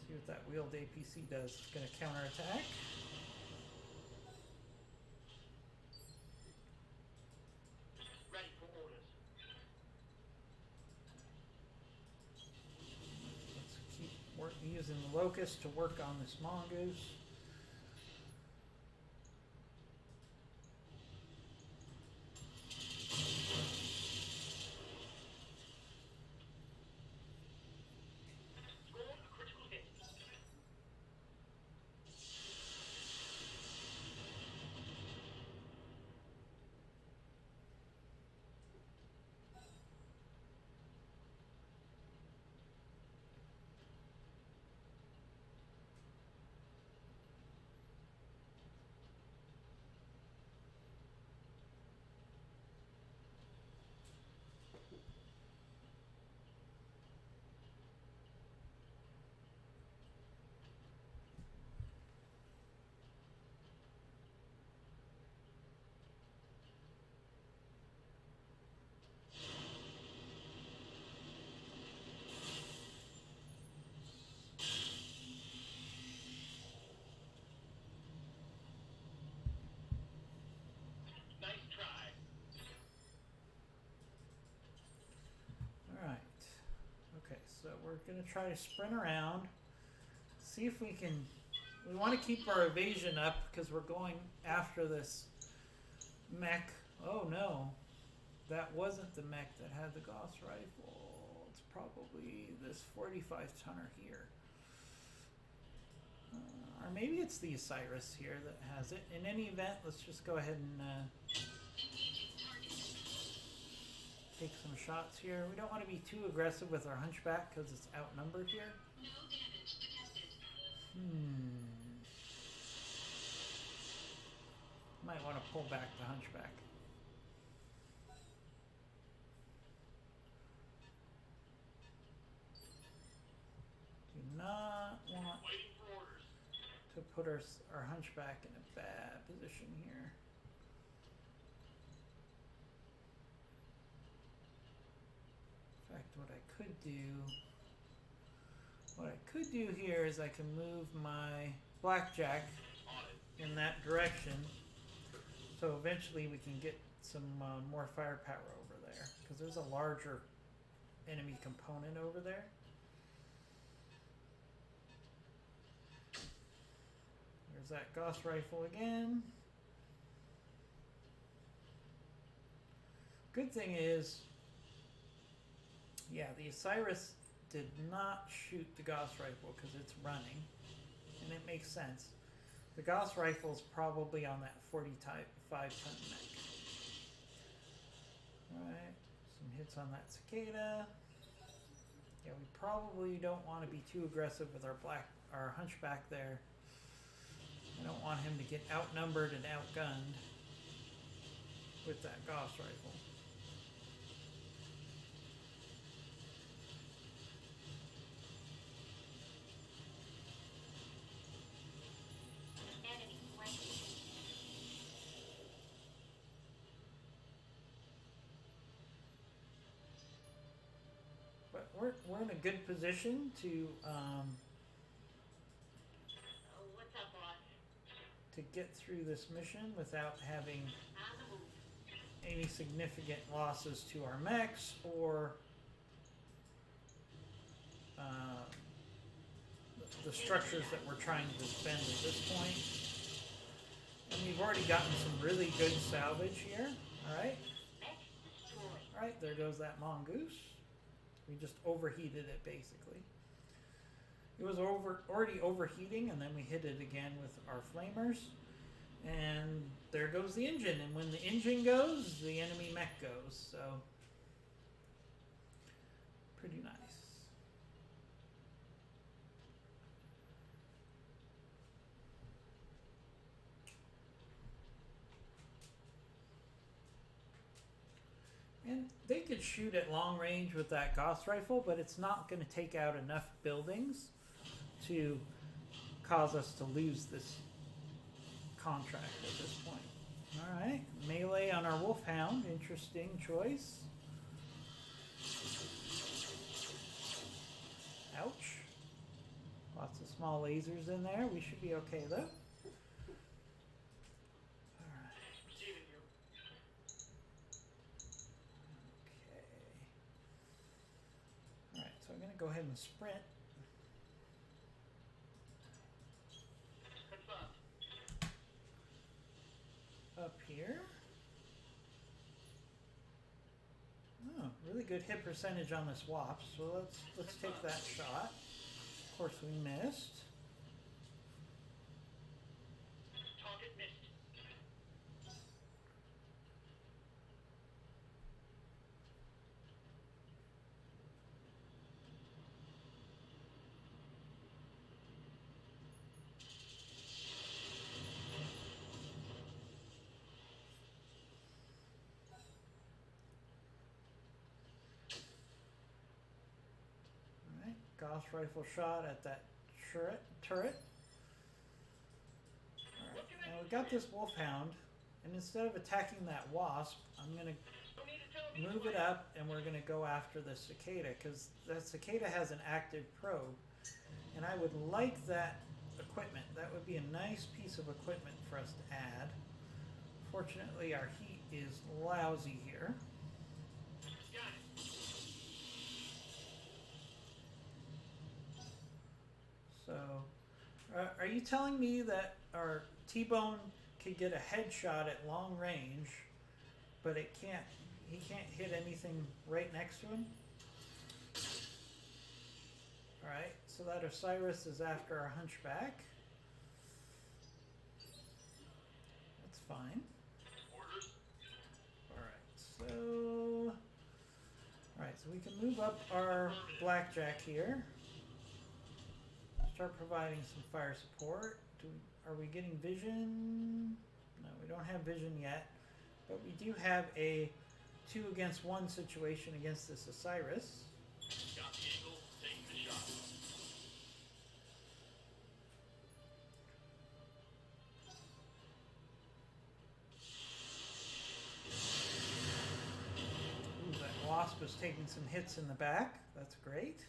[SPEAKER 1] See what that wheeled APC does. It's going to counterattack.
[SPEAKER 4] Ready for orders.
[SPEAKER 1] Let's keep using the Locust to work on this Mongoose.
[SPEAKER 4] Score a critical hit. Nice try.
[SPEAKER 1] Alright. Okay, so we're going to try to sprint around. See if we can... We want to keep our evasion up because we're going after this mech. Oh no. That wasn't the mech that had the Gauss rifle. It's probably this 45 tonner here. Or maybe it's the Osiris here that has it. In any event, let's just go ahead and
[SPEAKER 2] Engaging target.
[SPEAKER 1] take some shots here. We don't want to be too aggressive with our Hunchback because it's outnumbered here.
[SPEAKER 2] No damage detected.
[SPEAKER 1] Might want to pull back the Hunchback. Do not want
[SPEAKER 4] Waiting for orders.
[SPEAKER 1] to put our Hunchback in a bad position here. In fact, what I could do here is I can move my Blackjack
[SPEAKER 4] On it.
[SPEAKER 1] in that direction, so eventually we can get some more firepower over there, because there's a larger enemy component over there. There's that Gauss rifle again. Good thing is, yeah, the Osiris did not shoot the Gauss rifle because it's running, and it makes sense. The Gauss rifle is probably on that 45 ton mech. Alright, some hits on that Cicada. Yeah, we probably don't want to be too aggressive with our Hunchback there. I don't want him to get outnumbered and outgunned with that Gauss rifle.
[SPEAKER 2] Enemy flanking.
[SPEAKER 1] But we're in a good position to
[SPEAKER 4] Oh, what's up, boss?
[SPEAKER 1] to get through this mission without having
[SPEAKER 2] On the move.
[SPEAKER 1] any significant losses to our mechs or the structures that we're trying to defend at this point. And we've already gotten some really good salvage here. Alright.
[SPEAKER 2] Mech destroyed.
[SPEAKER 1] Alright, there goes that Mongoose. We just overheated it basically. It was already overheating, and then we hit it again with our flamers. And there goes the engine. And when the engine goes, the enemy mech goes. So, pretty nice. And they could shoot at long range with that Gauss rifle, but it's not going to take out enough buildings to cause us to lose this contract at this point. Alright, melee on our Wolfhound. Interesting choice. Ouch. Lots of small lasers in there. We should be okay though. Alright.
[SPEAKER 4] Receiving you.
[SPEAKER 1] Okay. Alright, so I'm going to go ahead and sprint.
[SPEAKER 4] Confirmed.
[SPEAKER 1] Up here. Oh, really good hit percentage on this WAP, so let's take that shot. Of course we missed.
[SPEAKER 4] Target missed.
[SPEAKER 1] Alright, Gauss rifle shot at that turret. Alright, now we got this Wolfhound, and instead of attacking that Wasp, I'm going to
[SPEAKER 4] Don't need to tell me
[SPEAKER 1] move it up and we're going to go after the Cicada, because the Cicada has an active probe, and I would like that equipment. That would be a nice piece of equipment for us to add. Fortunately, our heat is lousy here.
[SPEAKER 4] Got it.
[SPEAKER 1] So, are you telling me that our T-Bone could get a headshot at long range, but he can't hit anything right next to him? Alright, so that Osiris is after our Hunchback. That's fine.
[SPEAKER 3] Orders?
[SPEAKER 1] Alright, so we can move up our Blackjack here. Start providing some fire support. Are we getting vision? No, we don't have vision yet. But we do have a 2 against 1 situation against this Osiris.
[SPEAKER 3] Got the angle, taking the shot.
[SPEAKER 1] Ooh, that Wasp is taking some hits in the back. That's great.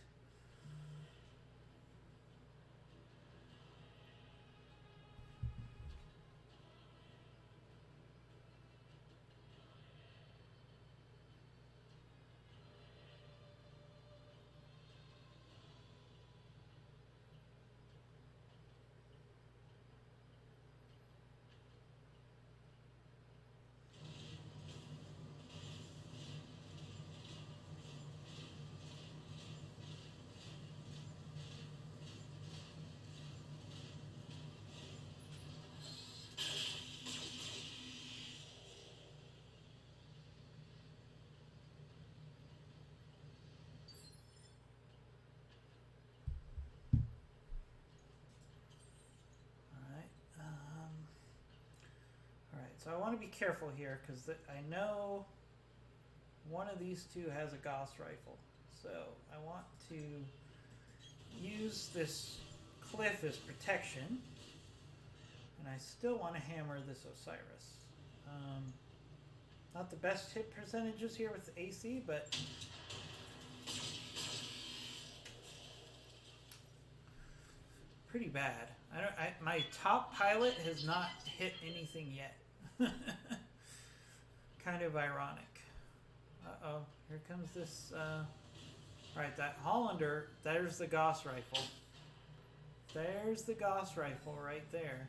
[SPEAKER 1] So I want to be careful here because I know one of these two has a Gauss rifle. So I want to use this cliff as protection. And I still want to hammer this Osiris. Not the best hit percentages here with the AC, but pretty bad. My top pilot has not hit anything yet. Kind of ironic. Uh-oh, here comes this, Alright, that Hollander, there's the Gauss rifle. There's the Gauss rifle right there.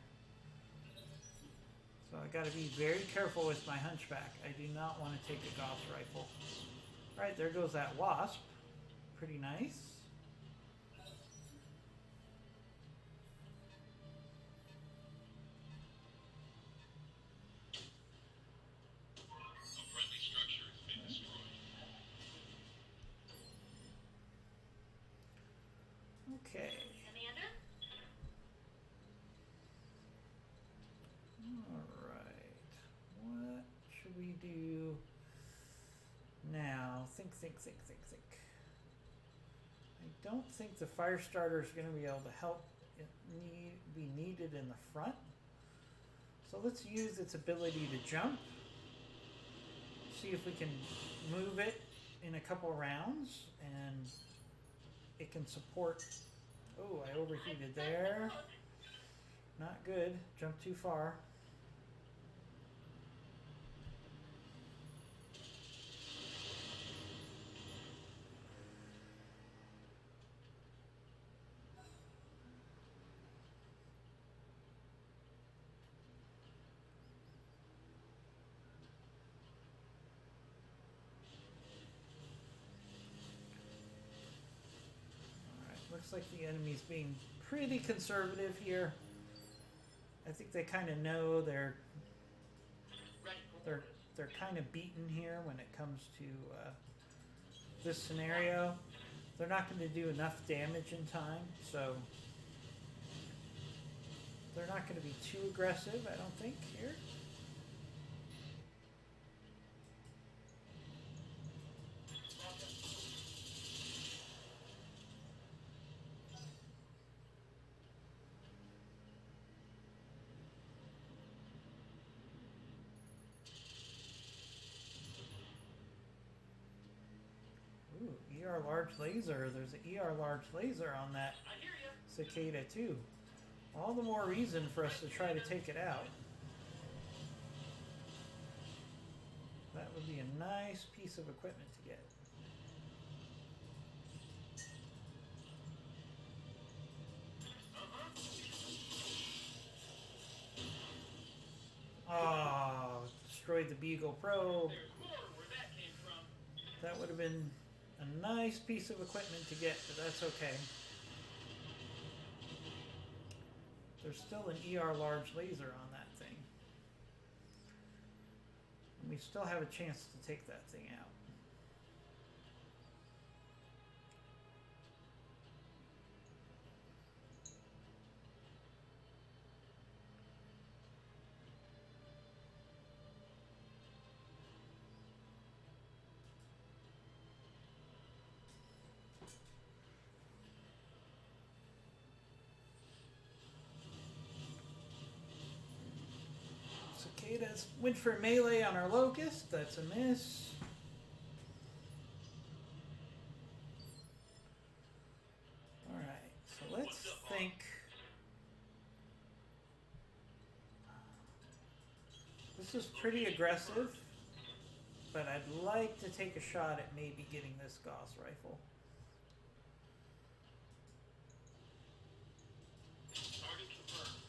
[SPEAKER 1] So I gotta be very careful with my Hunchback. I do not want to take a Gauss rifle. Alright, there goes that Wasp. Pretty nice.
[SPEAKER 3] A friendly structure has been destroyed.
[SPEAKER 1] Okay.
[SPEAKER 2] Commander?
[SPEAKER 1] Alright. What should we do now? Think. I don't think the fire starter is going to be able to help be needed in the front. So let's use its ability to jump. See if we can move it in a couple rounds, and it can support. Oh, I overheated there. Not good. Jumped too far. Looks like the enemy's being pretty conservative here. I think they kind of know
[SPEAKER 4] Ready for
[SPEAKER 1] they're
[SPEAKER 4] orders.
[SPEAKER 1] they're kind of beaten here when it comes to this scenario. They're not going to do enough damage in time, so they're not going to be too aggressive, I don't think, here. Ooh, ER large laser. There's an ER large laser on that
[SPEAKER 4] I hear you.
[SPEAKER 1] cicada too. All the more reason for us to try to take it out. That would be a nice piece of equipment to get. Oh, destroyed the Beagle probe.
[SPEAKER 4] There's more where that came from.
[SPEAKER 1] That would have been a nice piece of equipment to get, but that's okay. There's still an ER large laser on that thing. And we still have a chance to take that thing out. Cicadas went for melee on our locust. That's a miss. Alright, so let's think. This is pretty aggressive, but I'd like to take a shot at maybe getting this Gauss rifle.
[SPEAKER 3] Target confirmed.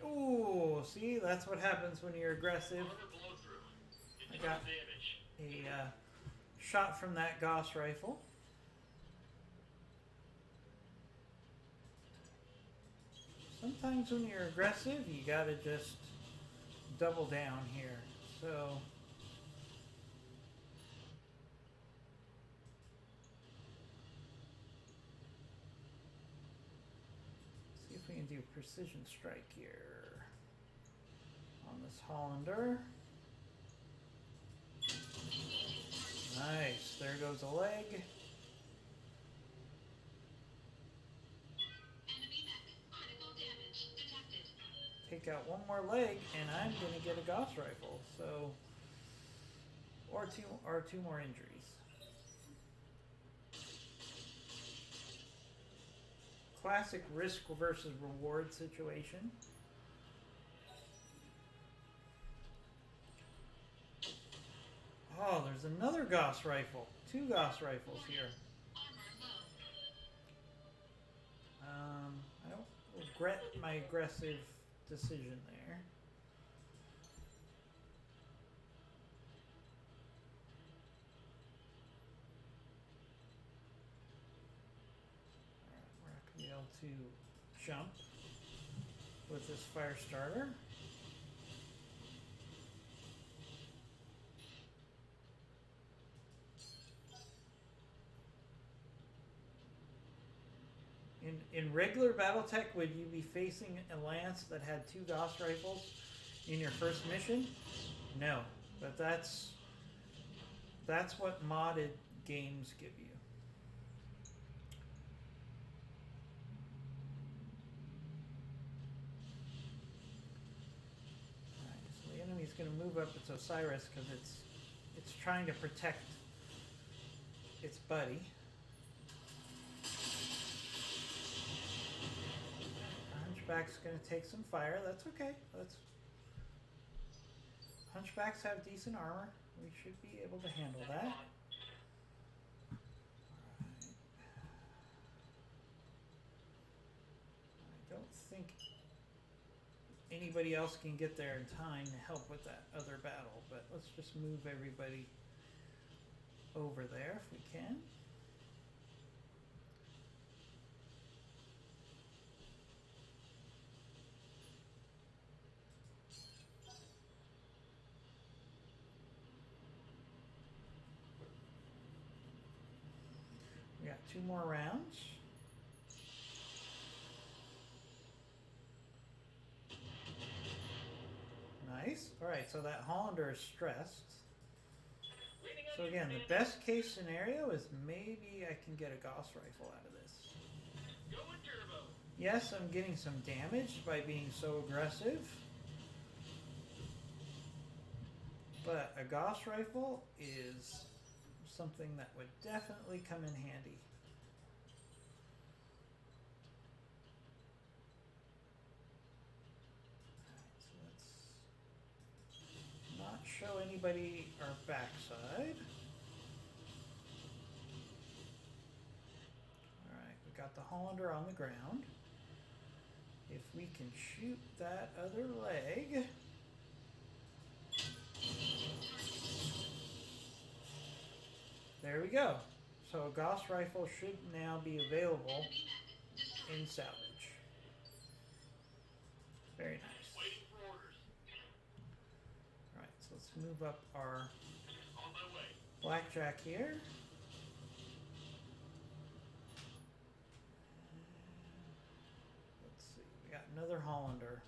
[SPEAKER 1] Ooh, see, that's what happens when you're aggressive.
[SPEAKER 3] Armor blow through.
[SPEAKER 1] I
[SPEAKER 3] It's
[SPEAKER 1] got
[SPEAKER 4] Damage.
[SPEAKER 1] a shot from that Gauss rifle. Sometimes when you're aggressive, you gotta just double down here. So see if we can do precision strike here on this Hollander. Nice. There goes a leg.
[SPEAKER 2] Enemy mech. Critical damage detected.
[SPEAKER 1] Take out one more leg, and I'm gonna get a Gauss rifle. So, or two more injuries. Classic risk versus reward situation. Oh, there's another Gauss rifle. Two Gauss rifles here.
[SPEAKER 2] Armor low.
[SPEAKER 1] I don't regret my aggressive decision there. Alright, we're not going to be able to jump with this fire starter. In regular Battletech, would you be facing a lance that had two Gauss rifles in your first mission? No, but that's what modded games give you. going to move up its Osiris because it's trying to protect its buddy. Hunchback's going to take some fire. That's okay. Hunchbacks have decent armor. We should be able to handle that. I don't think anybody else can get there in time to help with that other battle, but let's just move everybody over there if we can. We got 2 more rounds. Nice. Alright, so that Hollander is stressed. So again, the best case scenario is maybe I can get a Gauss rifle out of this.
[SPEAKER 4] Going turbo.
[SPEAKER 1] Yes, I'm getting some damage by being so aggressive. But a Gauss rifle is something that would definitely come in handy. Alright, so let's not show anybody our backside. Alright, we got the Hollander on the ground. If we can shoot that other leg. There we go. So a Gauss rifle should now be available in salvage. Very nice.
[SPEAKER 4] Waiting for orders.
[SPEAKER 1] Alright, so let's move up our
[SPEAKER 4] On my way.
[SPEAKER 1] blackjack here. Let's see, we got another Hollander.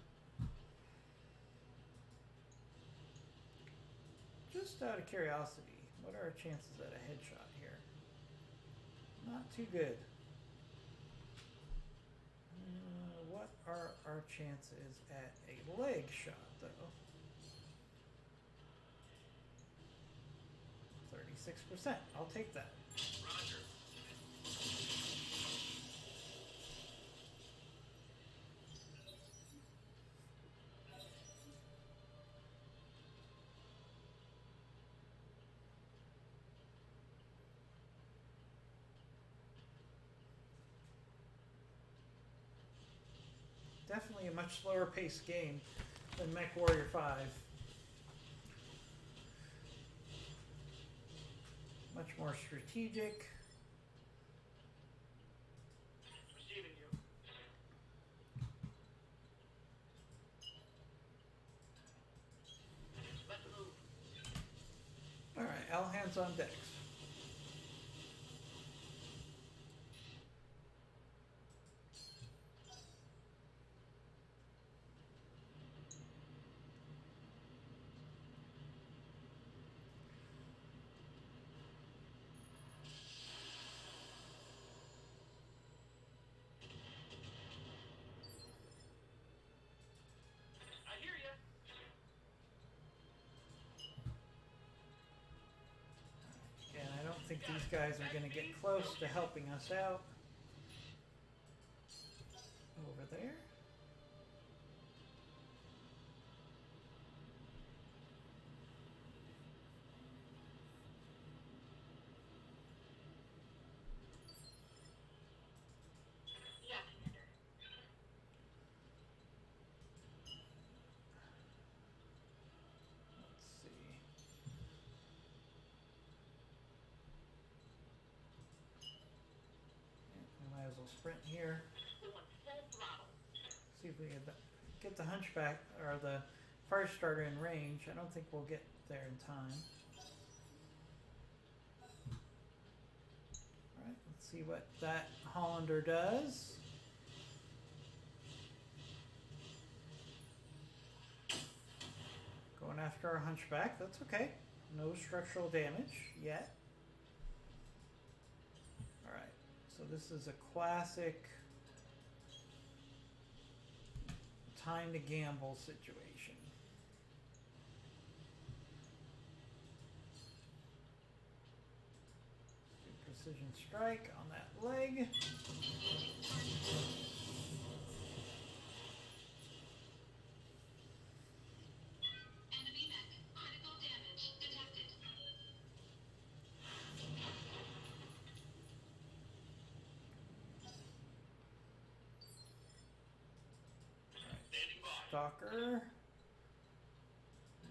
[SPEAKER 1] Just out of curiosity, what are our chances at a headshot here? Not too good. What are our chances at a leg shot, though? 36%. I'll take that.
[SPEAKER 4] Roger.
[SPEAKER 1] Definitely a much slower paced game than Mech Warrior 5. Much more strategic.
[SPEAKER 4] Receiving you. Let's move.
[SPEAKER 1] Alright, all hands on decks.
[SPEAKER 4] I hear you.
[SPEAKER 1] And I don't think these guys are going to get close to helping us out. Over there.
[SPEAKER 2] Yeah, Commander.
[SPEAKER 1] Let's see. We might as well sprint here.
[SPEAKER 2] Going full throttle.
[SPEAKER 1] See if we get the Hunchback or the fire starter in range. I don't think we'll get there in time. Alright, let's see what that Hollander does. Going after our Hunchback, that's okay. No structural damage yet. Alright, so this is a classic time to gamble situation. precision strike on that leg.
[SPEAKER 2] Enemy mech. Critical damage detected.
[SPEAKER 4] Standing by.
[SPEAKER 1] Stalker.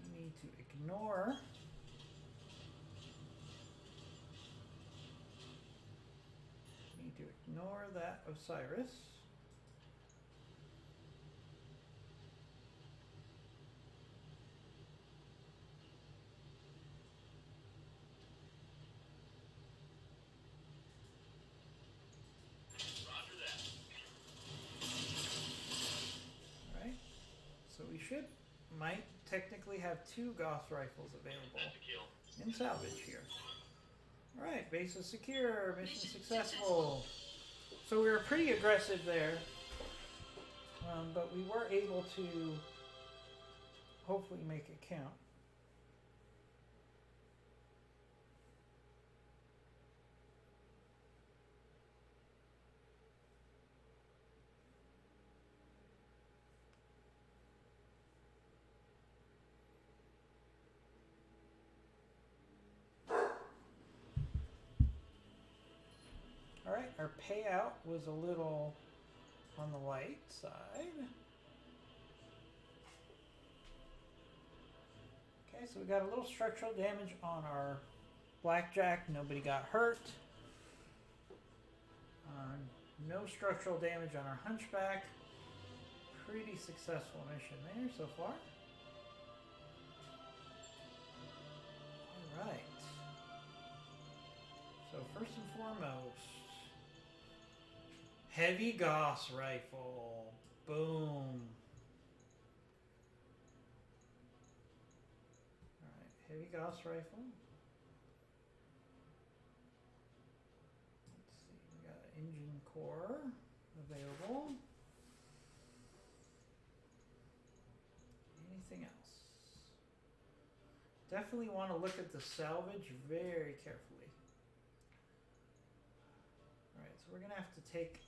[SPEAKER 1] We need to ignore. Need to ignore that Osiris.
[SPEAKER 4] Roger that.
[SPEAKER 1] Alright. So we might technically have 2 Gauss rifles available
[SPEAKER 4] That's a kill.
[SPEAKER 1] in salvage here. Alright, base is secure, mission successful. So we were pretty aggressive there, but we were able to hopefully make it count. Alright, our payout was a little on the light side. Okay, so we got a little structural damage on our Blackjack. Nobody got hurt. No structural damage on our Hunchback. Pretty successful mission there so far. Alright. So first and foremost, heavy Gauss rifle. Boom. Alright, heavy Gauss rifle. Let's see, we got an engine core available. Anything else? Definitely want to look at the salvage very carefully. Alright, so we're going to have to take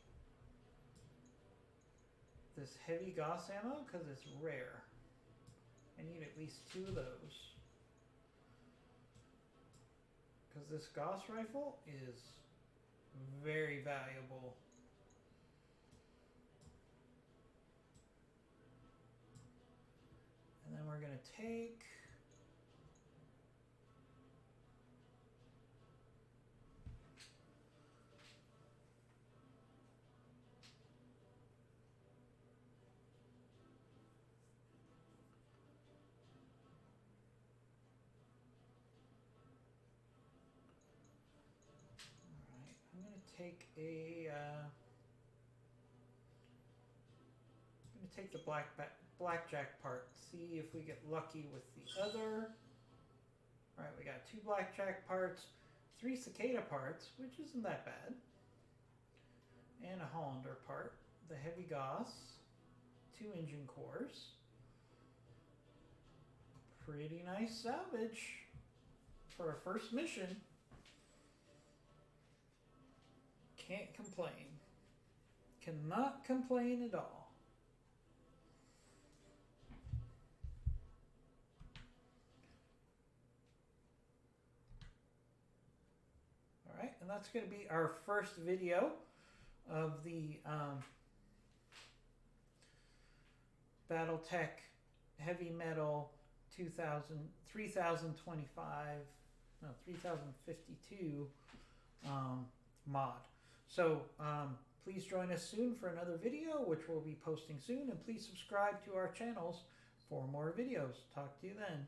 [SPEAKER 1] this heavy Gauss ammo because it's rare. I need at least 2 of those. Because this Gauss rifle is very valuable. And then we're going to take I'm going to take the blackjack part. See if we get lucky with the other. All right, we got 2 blackjack parts, 3 cicada parts, which isn't that bad, and a Hollander part. The heavy Gauss, 2 engine cores. Pretty nice salvage for a first mission. Can't complain. Cannot complain at all. Alright, and that's going to be our first video of the Battletech Heavy Metal 3052 mod. So please join us soon for another video, which we'll be posting soon, and please subscribe to our channels for more videos. Talk to you then.